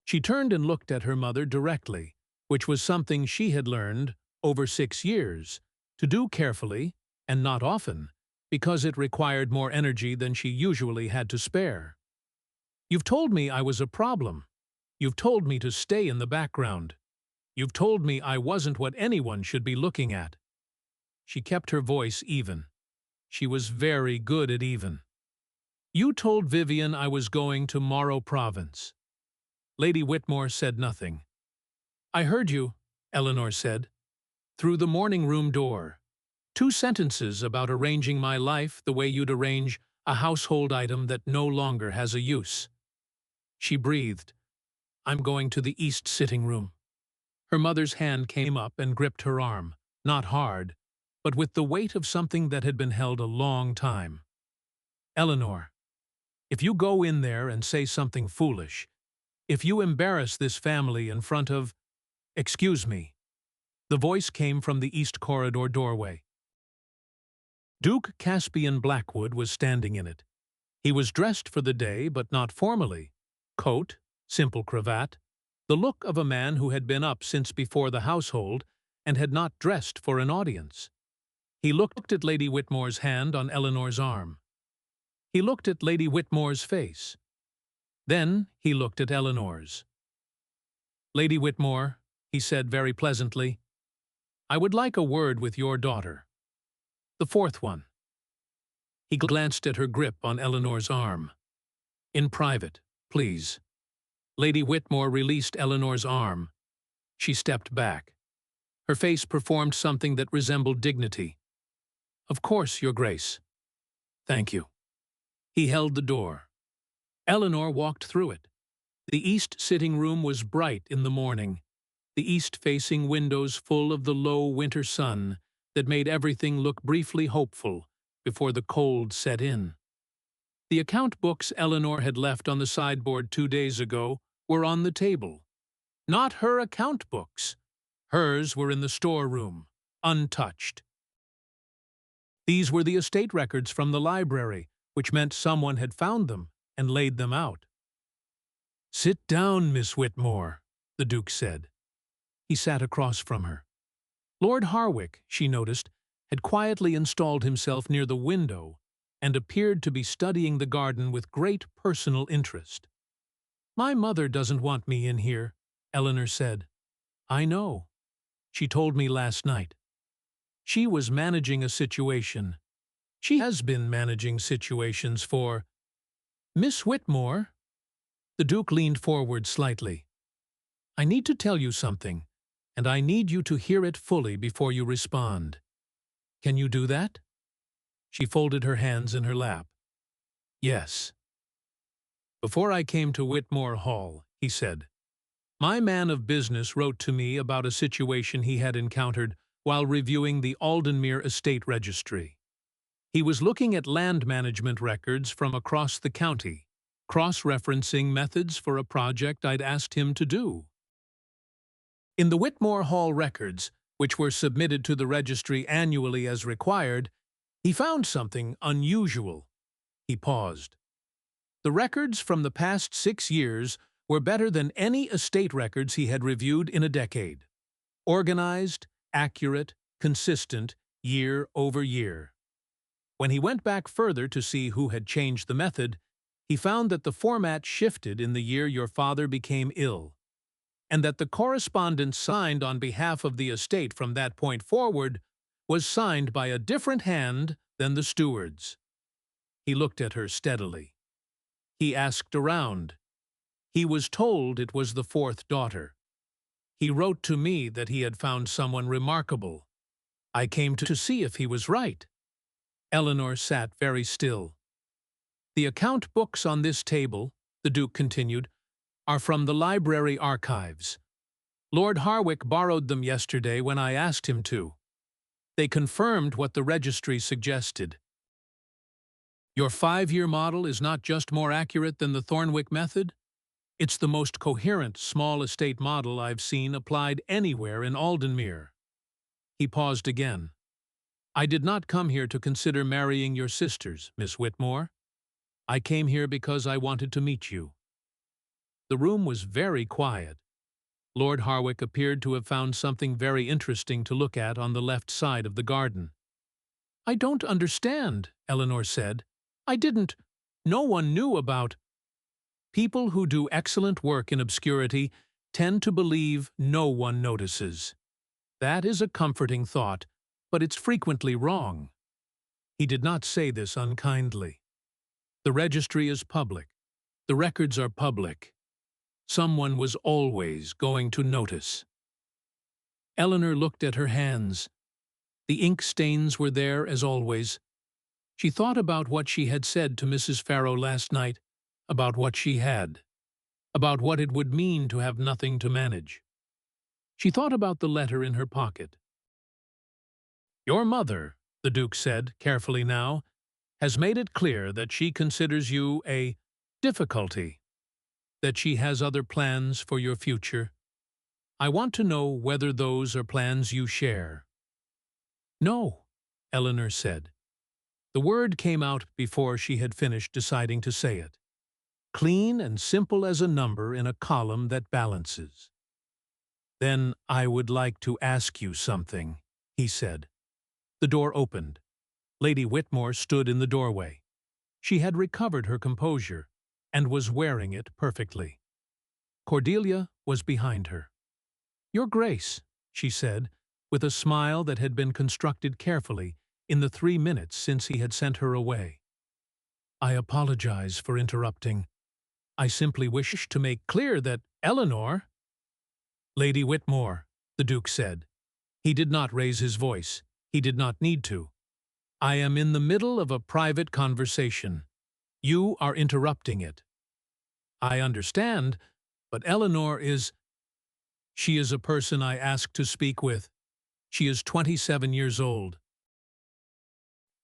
She turned and looked at her mother directly, which was something she had learned over 6 years, to do carefully and not often, because it required more energy than she usually had to spare. You've told me I was a problem. You've told me to stay in the background. You've told me I wasn't what anyone should be looking at. She kept her voice even. She was very good at even. You told Vivian I was going to Morrow Province. Lady Whitmore said nothing. I heard you, Eleanor said, through the morning room door. 2 sentences about arranging my life the way you'd arrange a household item that no longer has a use. She breathed. I'm going to the east sitting room. Her mother's hand came up and gripped her arm, not hard, but with the weight of something that had been held a long time. Eleanor, if you go in there and say something foolish, if you embarrass this family in front of— Excuse me. The voice came from the east corridor doorway. Duke Caspian Blackwood was standing in it. He was dressed for the day, but not formally. Coat, simple cravat, the look of a man who had been up since before the household and had not dressed for an audience. He looked at Lady Whitmore's hand on Eleanor's arm. He looked at Lady Whitmore's face. Then he looked at Eleanor's. Lady Whitmore, he said very pleasantly, I would like a word with your daughter. The 4th one. He glanced at her grip on Eleanor's arm. In private, please. Lady Whitmore released Eleanor's arm. She stepped back. Her face performed something that resembled dignity. Of course, Your Grace. Thank you. He held the door. Eleanor walked through it. The east sitting room was bright in the morning, the east-facing windows full of the low winter sun that made everything look briefly hopeful before the cold set in. The account books Eleanor had left on the sideboard 2 days ago were on the table. Not her account books. Hers were in the storeroom, untouched. These were the estate records from the library, which meant someone had found them and laid them out. Sit down, Miss Whitmore, the Duke said. He sat across from her. Lord Harwick, she noticed, had quietly installed himself near the window and appeared to be studying the garden with great personal interest. My mother doesn't want me in here, Eleanor said. I know. She told me last night. She was managing a situation. She has been managing situations for— Miss Whitmore. The Duke leaned forward slightly. I need to tell you something, and I need you to hear it fully before you respond. Can you do that? She folded her hands in her lap. Yes. Before I came to Whitmore Hall, he said, my man of business wrote to me about a situation he had encountered while reviewing the Aldenmere Estate Registry. He was looking at land management records from across the county, cross-referencing methods for a project I'd asked him to do. In the Whitmore Hall records, which were submitted to the registry annually as required, he found something unusual. He paused. The records from the past 6 years were better than any estate records he had reviewed in a decade. Organized, accurate, consistent, year over year. When he went back further to see who had changed the method, he found that the format shifted in the year your father became ill, and that the correspondence signed on behalf of the estate from that point forward was signed by a different hand than the steward's. He looked at her steadily. He asked around. He was told it was the 4th daughter. He wrote to me that he had found someone remarkable. I came to see if he was right. Eleanor sat very still. The account books on this table, the Duke continued, are from the library archives. Lord Harwick borrowed them yesterday when I asked him to. They confirmed what the registry suggested. Your 5-year model is not just more accurate than the Thornwick method. It's the most coherent small estate model I've seen applied anywhere in Aldenmere. He paused again. I did not come here to consider marrying your sisters, Miss Whitmore. I came here because I wanted to meet you. The room was very quiet. Lord Harwick appeared to have found something very interesting to look at on the left side of the garden. "I don't understand," Eleanor said. "I didn't. No one knew about—" People who do excellent work in obscurity tend to believe no one notices. That is a comforting thought, but it's frequently wrong. He did not say this unkindly. The registry is public. The records are public. Someone was always going to notice. Eleanor looked at her hands. The ink stains were there as always. She thought about what she had said to Mrs. Farrow last night, about what she had, about what it would mean to have nothing to manage. She thought about the letter in her pocket. "Your mother," the Duke said, carefully now, "has made it clear that she considers you a difficulty, that she has other plans for your future. I want to know whether those are plans you share." "No," Eleanor said. The word came out before she had finished deciding to say it. Clean and simple as a number in a column that balances. "Then I would like to ask you something," he said. The door opened. Lady Whitmore stood in the doorway. She had recovered her composure and was wearing it perfectly. Cordelia was behind her. "Your Grace," she said, with a smile that had been constructed carefully in the 3 minutes since he had sent her away. "I apologize for interrupting. I simply wish to make clear that Eleanor—" "Lady Whitmore," the Duke said. He did not raise his voice. He did not need to. "I am in the middle of a private conversation. You are interrupting it. I understand, but Eleanor is— She is a person I asked to speak with. She is 27 years old."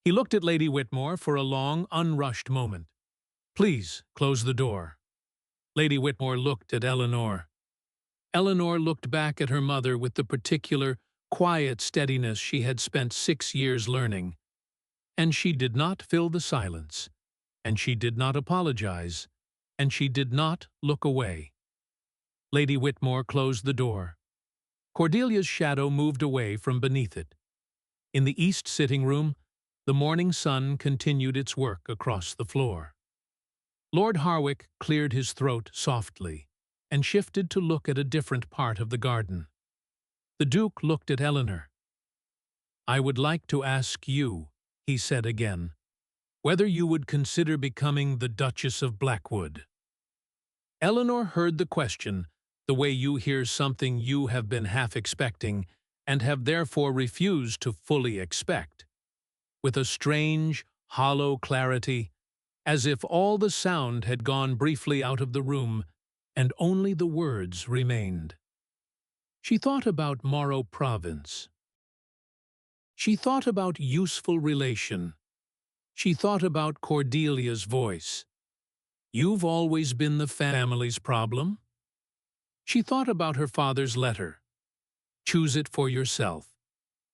He looked at Lady Whitmore for a long, unrushed moment. "Please, close the door." Lady Whitmore looked at Eleanor. Eleanor looked back at her mother with the particular, quiet steadiness she had spent 6 years learning. And she did not fill the silence, and she did not apologize, and she did not look away. Lady Whitmore closed the door. Cordelia's shadow moved away from beneath it. In the east sitting room, the morning sun continued its work across the floor. Lord Harwick cleared his throat softly and shifted to look at a different part of the garden. The Duke looked at Eleanor. "I would like to ask you," he said again, "whether you would consider becoming the Duchess of Blackwood." Eleanor heard the question the way you hear something you have been half expecting and have therefore refused to fully expect, with a strange, hollow clarity, as if all the sound had gone briefly out of the room and only the words remained. She thought about Morrow Province. She thought about useful relation. She thought about Cordelia's voice. "You've always been the family's problem." She thought about her father's letter. "Choose it for yourself."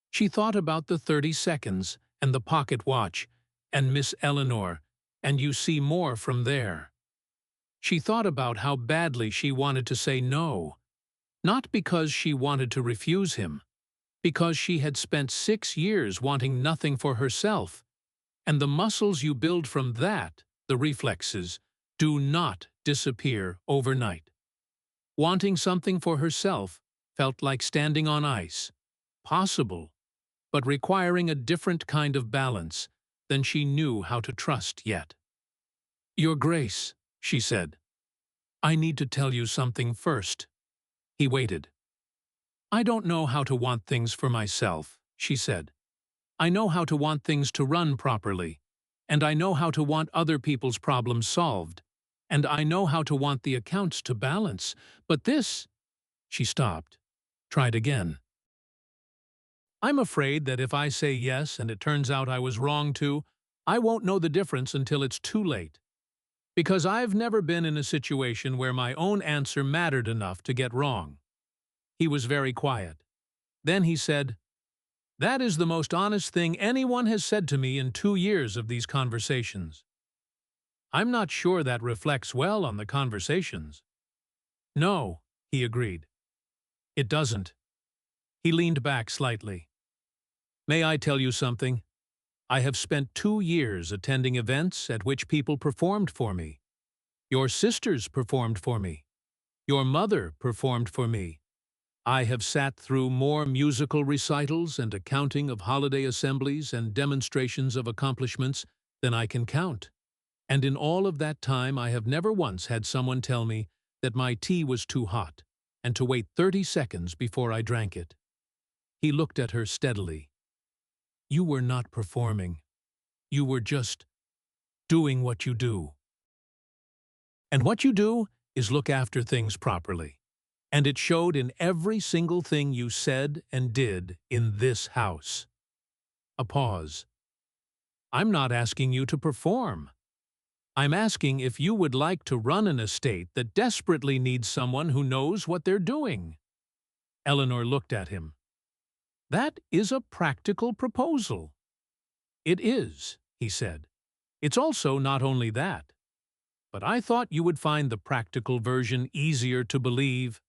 She thought about the 30 seconds and the pocket watch and Miss Eleanor, and you see more from there. She thought about how badly she wanted to say no, not because she wanted to refuse him, because she had spent 6 years wanting nothing for herself, and the muscles you build from that, the reflexes, do not disappear overnight. Wanting something for herself felt like standing on ice, possible, but requiring a different kind of balance than she knew how to trust yet. "Your Grace," she said, "I need to tell you something first." He waited. "I don't know how to want things for myself," she said. "I know how to want things to run properly, and I know how to want other people's problems solved, and I know how to want the accounts to balance, but this—" She stopped, tried again. "I'm afraid that if I say yes and it turns out I was wrong too, I won't know the difference until it's too late. Because I've never been in a situation where my own answer mattered enough to get wrong." He was very quiet. Then he said, "That is the most honest thing anyone has said to me in 2 years of these conversations. I'm not sure that reflects well on the conversations." "No," he agreed. It doesn't. He leaned back slightly. May I tell you something? I have spent 2 years attending events at which people performed for me. Your sisters performed for me. Your mother performed for me. I have sat through more musical recitals and accounting of holiday assemblies and demonstrations of accomplishments than I can count. And in all of that time I have never once had someone tell me that my tea was too hot and to wait 30 seconds before I drank it. He looked at her steadily. You were not performing. You were just doing what you do. And what you do is look after things properly. And it showed in every single thing you said and did in this house. A pause. I'm not asking you to perform. I'm asking if you would like to run an estate that desperately needs someone who knows what they're doing. Eleanor looked at him. That is a practical proposal. It is, he said. It's also not only that. But I thought you would find the practical version easier to believe.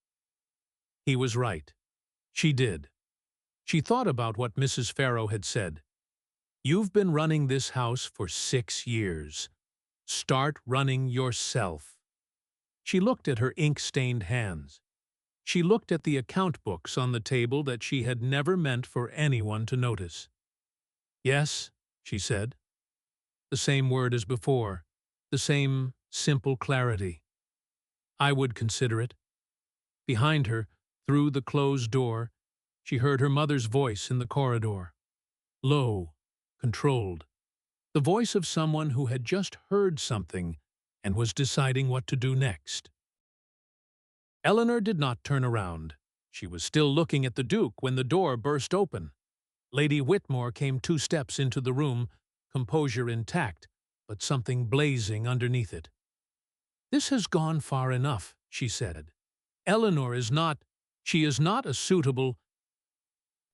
He was right. She did. She thought about what Mrs. Farrow had said. You've been running this house for 6 years. Start running yourself. She looked at her ink-stained hands. She looked at the account books on the table that she had never meant for anyone to notice. Yes, she said. The same word as before. The same simple clarity. I would consider it. Behind her, through the closed door, she heard her mother's voice in the corridor. Low, controlled. The voice of someone who had just heard something and was deciding what to do next. Eleanor did not turn around. She was still looking at the Duke when the door burst open. Lady Whitmore came 2 steps into the room, composure intact, but something blazing underneath it. This has gone far enough, she said. Eleanor is not, she is not a suitable...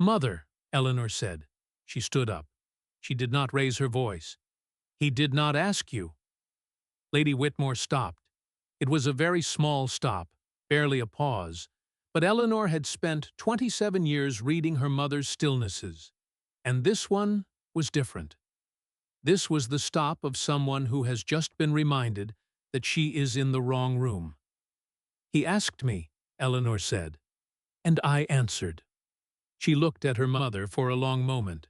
Mother, Eleanor said. She stood up. She did not raise her voice. He did not ask you. Lady Whitmore stopped. It was a very small stop, barely a pause, but Eleanor had spent 27 years reading her mother's stillnesses, and this one was different. This was the stop of someone who has just been reminded that she is in the wrong room. He asked me, Eleanor said, and I answered. She looked at her mother for a long moment.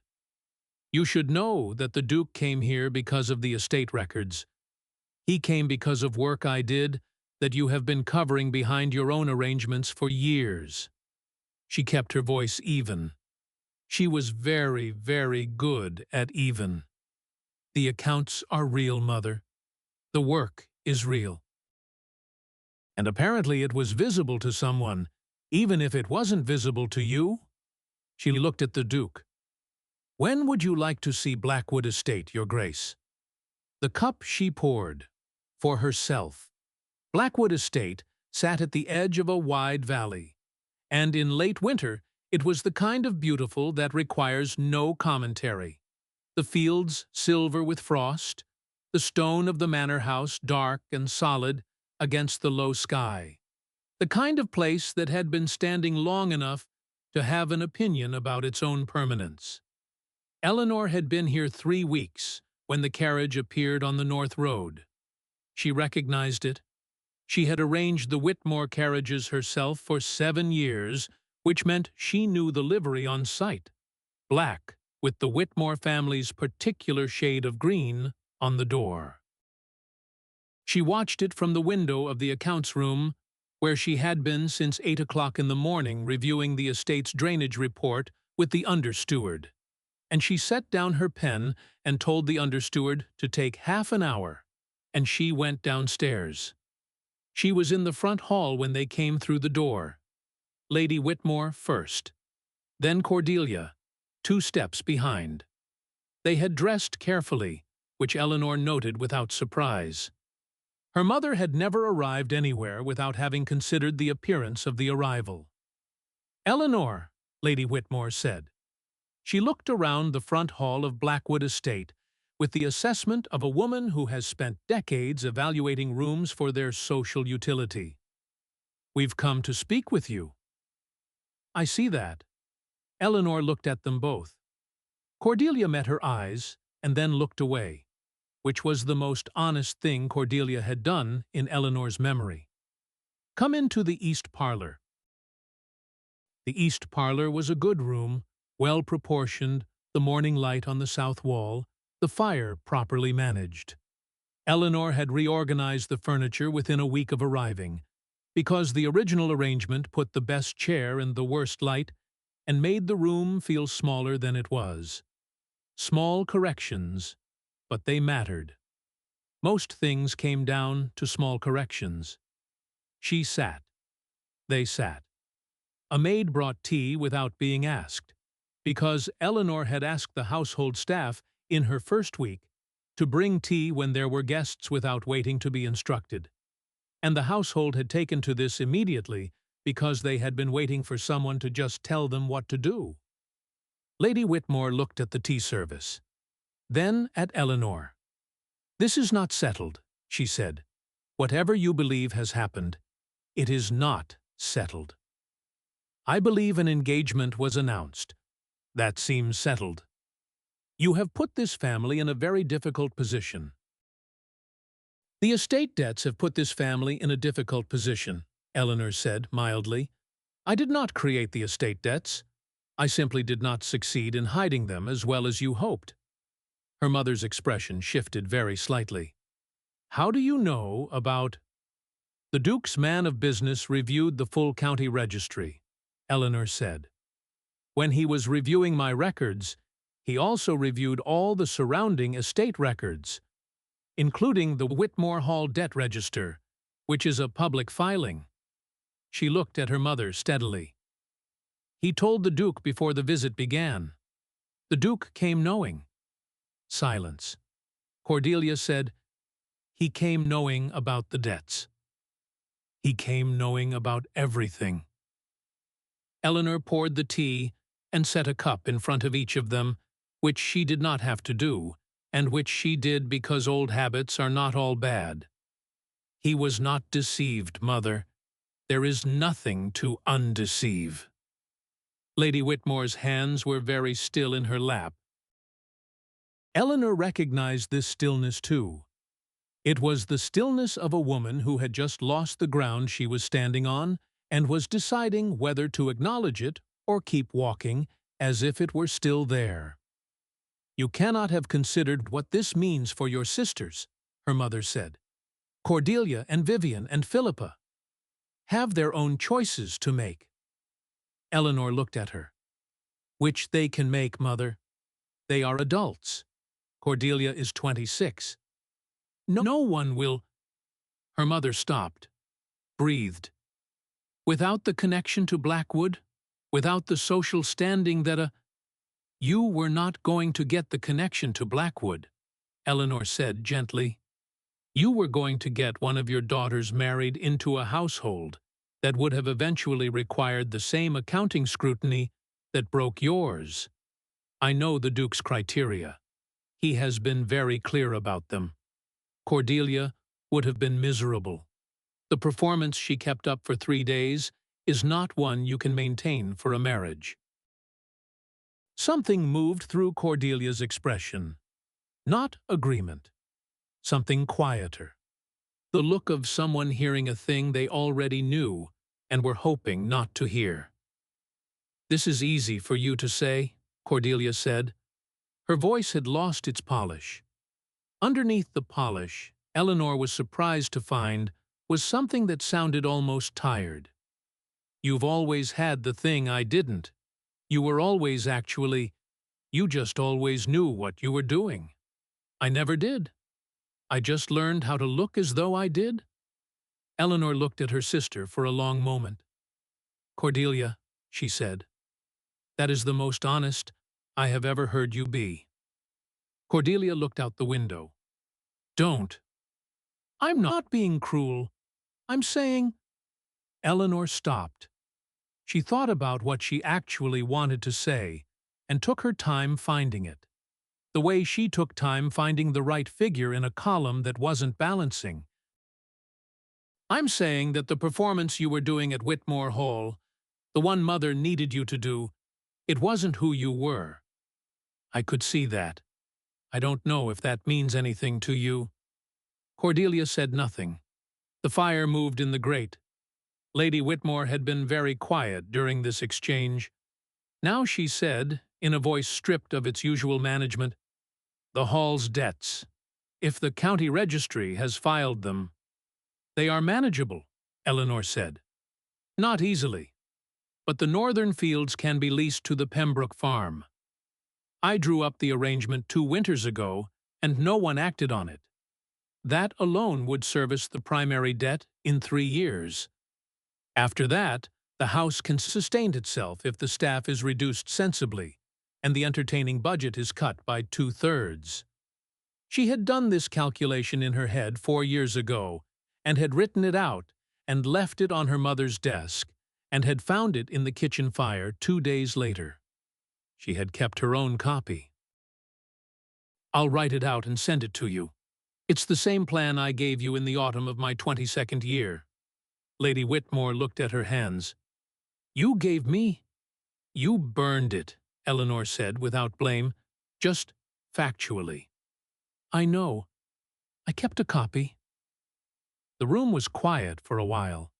You should know that the Duke came here because of the estate records. He came because of work I did that you have been covering behind your own arrangements for years. She kept her voice even. She was very, very good at even. The accounts are real, Mother. The work is real. And apparently it was visible to someone, even if it wasn't visible to you. She looked at the Duke. When would you like to see Blackwood Estate, Your Grace? The cup she poured, for herself. Blackwood Estate sat at the edge of a wide valley, and in late winter it was the kind of beautiful that requires no commentary. The fields silver with frost, the stone of the manor house dark and solid against the low sky. The kind of place that had been standing long enough to have an opinion about its own permanence. Eleanor had been here 3 weeks when the carriage appeared on the North Road. She recognized it. She had arranged the Whitmore carriages herself for 7 years, which meant she knew the livery on sight. Black, with the Whitmore family's particular shade of green on the door. She watched it from the window of the accounts room, where she had been since 8 o'clock in the morning reviewing the estate's drainage report with the understeward. And she set down her pen and told the understeward to take half an hour, and she went downstairs. She was in the front hall when they came through the door. Lady Whitmore first, then Cordelia, 2 steps behind. They had dressed carefully, which Eleanor noted without surprise. Her mother had never arrived anywhere without having considered the appearance of the arrival. Eleanor, Lady Whitmore said. She looked around the front hall of Blackwood Estate with the assessment of a woman who has spent decades evaluating rooms for their social utility. We've come to speak with you. I see that. Eleanor looked at them both. Cordelia met her eyes and then looked away, which was the most honest thing Cordelia had done in Eleanor's memory. Come into the east parlor. The east parlor was a good room, well proportioned, the morning light on the south wall, the fire properly managed. Eleanor had reorganized the furniture within a week of arriving, because the original arrangement put the best chair in the worst light and made the room feel smaller than it was. Small corrections, but they mattered. Most things came down to small corrections. She sat. They sat. A maid brought tea without being asked, because Eleanor had asked the household staff in her first week to bring tea when there were guests without waiting to be instructed. And the household had taken to this immediately because they had been waiting for someone to just tell them what to do. Lady Whitmore looked at the tea service, then at Eleanor. "This is not settled," she said. "Whatever you believe has happened, it is not settled. I believe an engagement was announced. That seems settled. You have put this family in a very difficult position." "The estate debts have put this family in a difficult position," Eleanor said mildly. "I did not create the estate debts. I simply did not succeed in hiding them as well as you hoped." Her mother's expression shifted very slightly. "How do you know about—" "The Duke's man of business reviewed the full county registry," Eleanor said. "When he was reviewing my records, he also reviewed all the surrounding estate records, including the Whitmore Hall Debt Register, which is a public filing." She looked at her mother steadily. "He told the Duke before the visit began. The Duke came knowing." Silence. Cordelia said, "He came knowing about the debts. He came knowing about everything." Eleanor poured the tea and set a cup in front of each of them, which she did not have to do, and which she did because old habits are not all bad. "He was not deceived, Mother. There is nothing to undeceive." Lady Whitmore's hands were very still in her lap. Eleanor recognized this stillness too. It was the stillness of a woman who had just lost the ground she was standing on and was deciding whether to acknowledge it or keep walking as if it were still there. "You cannot have considered what this means for your sisters," her mother said. "Cordelia and Vivian and Philippa have their own choices to make." Eleanor looked at her. "Which they can make, Mother. They are adults. Cordelia is 26. No one will—" Her mother stopped, breathed. "Without the connection to Blackwood, without the social standing that You were not going to get the connection to Blackwood," Eleanor said gently. "You were going to get one of your daughters married into a household that would have eventually required the same accounting scrutiny that broke yours. I know the Duke's criteria. He has been very clear about them. Cordelia would have been miserable. The performance she kept up for 3 days is not one you can maintain for a marriage." Something moved through Cordelia's expression. Not agreement. Something quieter. The look of someone hearing a thing they already knew and were hoping not to hear. "This is easy for you to say," Cordelia said. Her voice had lost its polish. Underneath the polish, Eleanor was surprised to find, was something that sounded almost tired. "You've always had the thing I didn't. You were always you just always knew what you were doing. I never did. I just learned how to look as though I did." Eleanor looked at her sister for a long moment. "Cordelia," she said, "that is the most honest I have ever heard you be." Cordelia looked out the window. "Don't. I'm not being cruel. I'm saying—" Eleanor stopped. She thought about what she actually wanted to say and took her time finding it. The way she took time finding the right figure in a column that wasn't balancing. "I'm saying that the performance you were doing at Whitmore Hall, The one Mother needed you to do. It wasn't who you were. I could see that. I don't know if that means anything to you." Cordelia said nothing. The fire moved in the grate. Lady Whitmore had been very quiet during this exchange. Now she said, in a voice stripped of its usual management, "The Hall's debts. If the county registry has filed them—" "They are manageable," Eleanor said. "Not easily. But the northern fields can be leased to the Pembroke farm. I drew up the arrangement 2 winters ago, and no one acted on it. That alone would service the primary debt in 3 years. After that, the house can sustain itself if the staff is reduced sensibly, and the entertaining budget is cut by 2/3. She had done this calculation in her head 4 years ago, and had written it out, and left it on her mother's desk, and had found it in the kitchen fire 2 days later. She had kept her own copy. "I'll write it out and send it to you. It's the same plan I gave you in the autumn of my 22nd year." Lady Whitmore looked at her hands. "You gave me—" "You burned it," Eleanor said without blame, just factually. "I know. I kept a copy." The room was quiet for a while.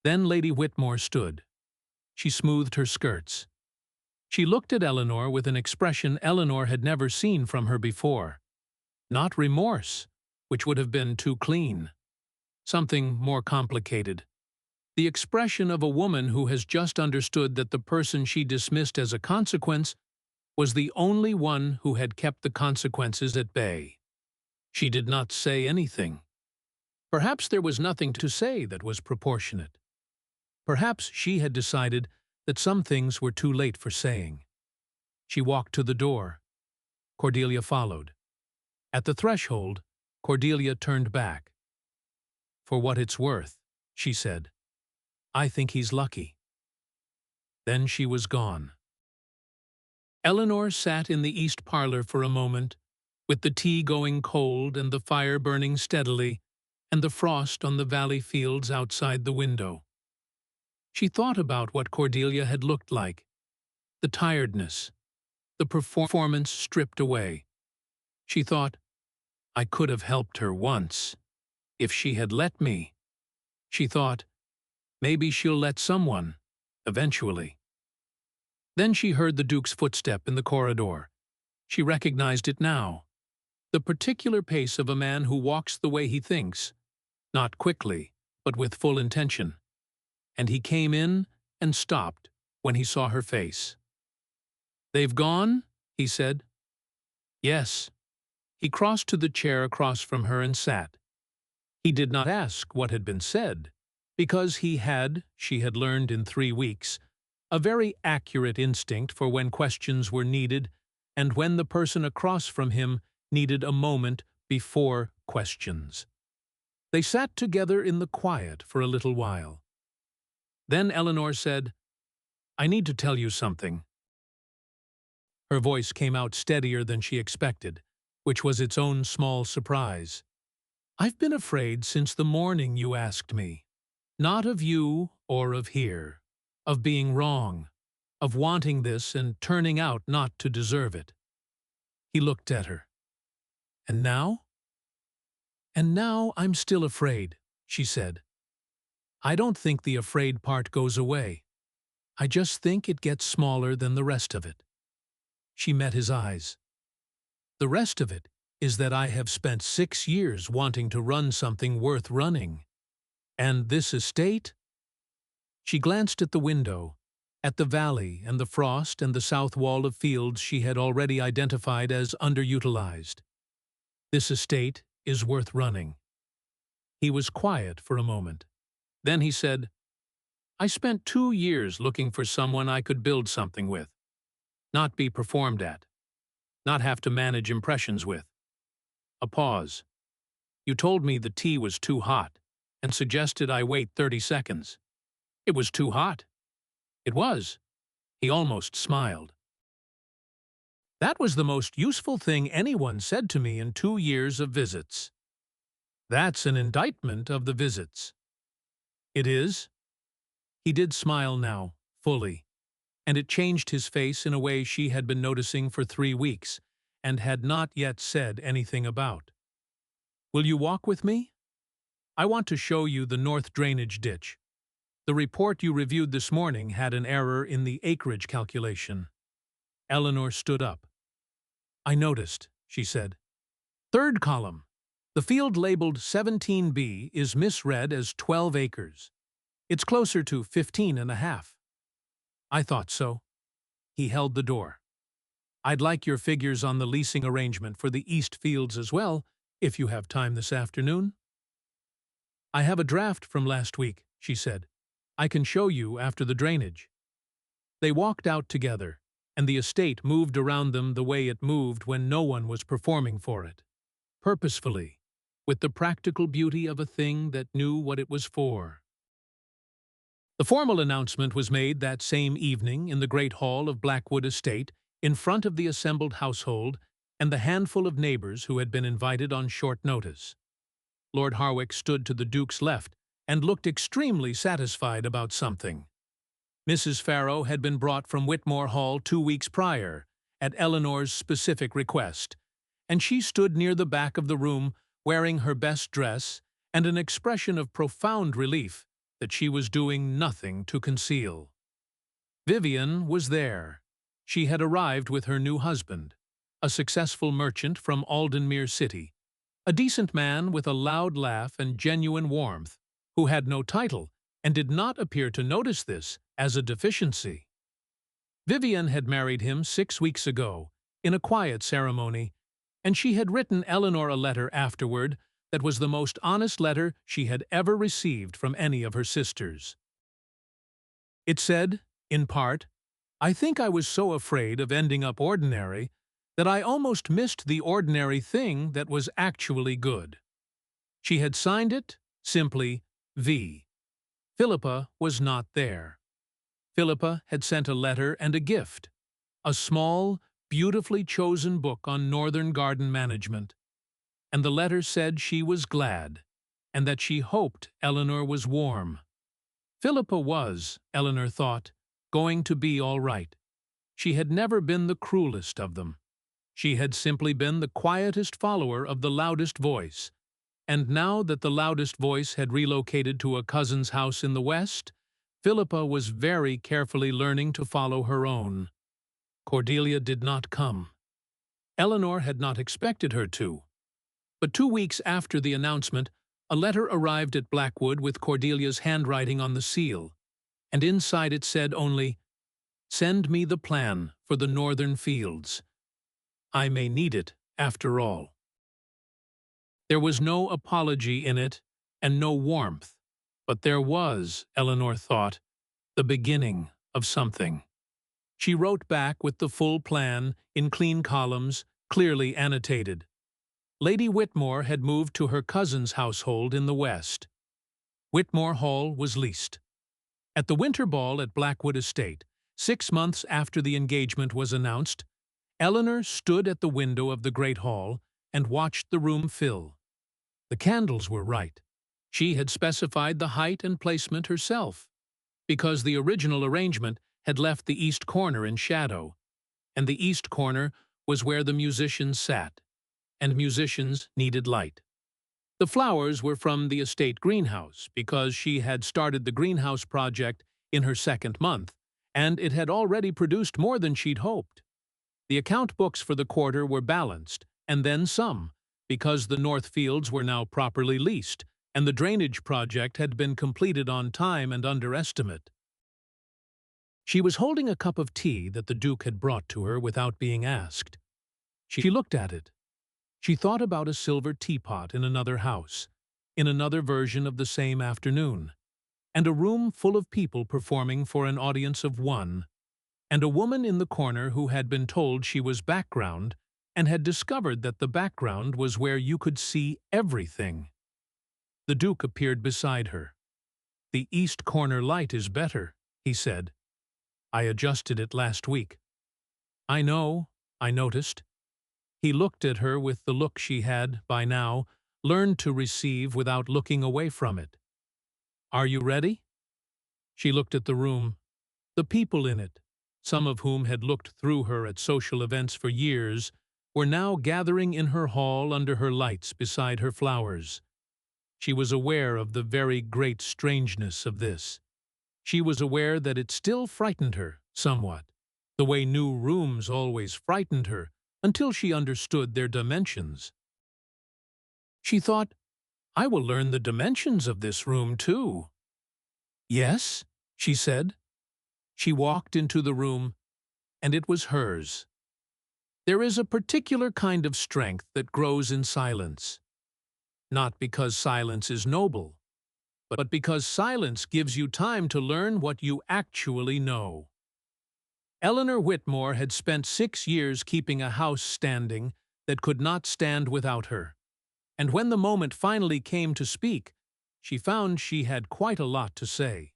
Then Lady Whitmore stood. She smoothed her skirts. She looked at Eleanor with an expression Eleanor had never seen from her before. Not remorse, which would have been too clean. Something more complicated. The expression of a woman who has just understood that the person she dismissed as a consequence was the only one who had kept the consequences at bay. She did not say anything. Perhaps there was nothing to say that was proportionate. Perhaps she had decided that some things were too late for saying. She walked to the door. Cordelia followed. At the threshold, Cordelia turned back. "For what it's worth," she said, "I think he's lucky." Then she was gone. Eleanor sat in the east parlor for a moment, with the tea going cold and the fire burning steadily, and the frost on the valley fields outside the window. She thought about what Cordelia had looked like, the tiredness, the performance stripped away. She thought, I could have helped her once, if she had let me. She thought, maybe she'll let someone, eventually. Then she heard the Duke's footstep in the corridor. She recognized it now. The particular pace of a man who walks the way he thinks, not quickly, but with full intention. And he came in and stopped when he saw her face. "They've gone?" he said. "Yes." He crossed to the chair across from her and sat. He did not ask what had been said, because he had, she had learned in 3 weeks, a very accurate instinct for when questions were needed and when the person across from him needed a moment before questions. They sat together in the quiet for a little while. Then Eleanor said, "I need to tell you something." Her voice came out steadier than she expected, which was its own small surprise. "I've been afraid since the morning you asked me. Not of you or of here. Of being wrong. Of wanting this and turning out not to deserve it." He looked at her. "And now?" "And now I'm still afraid," she said. "I don't think the afraid part goes away. I just think it gets smaller than the rest of it." She met his eyes. "The rest of it is that I have spent 6 years wanting to run something worth running. And this estate?" She glanced at the window, at the valley and the frost and the south wall of fields she had already identified as underutilized. "This estate is worth running." He was quiet for a moment. Then he said, "I spent 2 years looking for someone I could build something with. Not be performed at. Not have to manage impressions with." A pause. "You told me the tea was too hot, and suggested I wait 30 seconds. It was too hot." "It was." He almost smiled. "That was the most useful thing anyone said to me in 2 years of visits." "That's an indictment of the visits." "It is?" He did smile now, fully, and it changed his face in a way she had been noticing for 3 weeks and had not yet said anything about. "Will you walk with me? I want to show you the north drainage ditch. The report you reviewed this morning had an error in the acreage calculation." Eleanor stood up. "I noticed," she said. "Third column. The field labeled 17B is misread as 12 acres. It's closer to 15.5. "I thought so." He held the door. "I'd like your figures on the leasing arrangement for the east fields as well, if you have time this afternoon." "I have a draft from last week," she said. "I can show you after the drainage." They walked out together, and the estate moved around them the way it moved when no one was performing for it. Purposefully, with the practical beauty of a thing that knew what it was for. The formal announcement was made that same evening in the great hall of Blackwood Estate, in front of the assembled household and the handful of neighbors who had been invited on short notice. Lord Harwick stood to the Duke's left and looked extremely satisfied about something. Mrs. Farrow had been brought from Whitmore Hall 2 weeks prior, at Eleanor's specific request, and she stood near the back of the room wearing her best dress and an expression of profound relief that she was doing nothing to conceal. Vivian was there. She had arrived with her new husband, a successful merchant from Aldenmere City, a decent man with a loud laugh and genuine warmth, who had no title and did not appear to notice this as a deficiency. Vivian had married him 6 weeks ago, in a quiet ceremony, and she had written Eleanor a letter afterward that was the most honest letter she had ever received from any of her sisters. It said, in part, "I think I was so afraid of ending up ordinary that I almost missed the ordinary thing that was actually good." She had signed it simply V. Philippa was not there. Philippa had sent a letter and a gift, a small, beautifully chosen book on northern garden management, and the letter said she was glad, and that she hoped Eleanor was warm. Philippa was, Eleanor thought, going to be all right. She had never been the cruelest of them. She had simply been the quietest follower of the loudest voice, and now that the loudest voice had relocated to a cousin's house in the West, Philippa was very carefully learning to follow her own. Cordelia did not come. Eleanor had not expected her to. But 2 weeks after the announcement, a letter arrived at Blackwood with Cordelia's handwriting on the seal, and inside it said only, "Send me the plan for the northern fields. I may need it, after all." There was no apology in it, and no warmth, but there was, Eleanor thought, the beginning of something. She wrote back with the full plan, in clean columns, clearly annotated. Lady Whitmore had moved to her cousin's household in the West. Whitmore Hall was leased. At the winter ball at Blackwood Estate, 6 months after the engagement was announced, Eleanor stood at the window of the great hall and watched the room fill. The candles were right. She had specified the height and placement herself, because the original arrangement had left the east corner in shadow, and the east corner was where the musicians sat, and musicians needed light. The flowers were from the estate greenhouse, because she had started the greenhouse project in her 2nd month, and it had already produced more than she'd hoped. The account books for the quarter were balanced, and then some, because the north fields were now properly leased, and the drainage project had been completed on time and under estimate. She was holding a cup of tea that the Duke had brought to her without being asked. She looked at it. She thought about a silver teapot in another house, in another version of the same afternoon, and a room full of people performing for an audience of 1, and a woman in the corner who had been told she was background and had discovered that the background was where you could see everything. The Duke appeared beside her. "The east corner light is better," he said. "I adjusted it last week." "I know," I noticed. He looked at her with the look she had, by now, learned to receive without looking away from it. "Are you ready?" She looked at the room. The people in it, some of whom had looked through her at social events for years, were now gathering in her hall under her lights beside her flowers. She was aware of the very great strangeness of this. She was aware that it still frightened her, somewhat, the way new rooms always frightened her, until she understood their dimensions. She thought, I will learn the dimensions of this room, too. Yes, she said. She walked into the room, and it was hers. There is a particular kind of strength that grows in silence. Not because silence is noble, but because silence gives you time to learn what you actually know. Eleanor Whitmore had spent 6 years keeping a house standing that could not stand without her. And when the moment finally came to speak, she found she had quite a lot to say.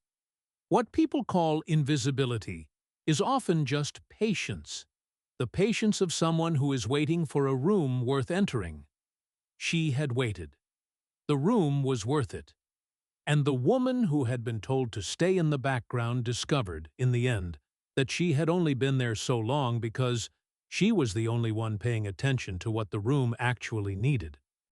What people call invisibility is often just patience, the patience of someone who is waiting for a room worth entering. She had waited. The room was worth it. And the woman who had been told to stay in the background discovered, in the end, that she had only been there so long because she was the only one paying attention to what the room actually needed.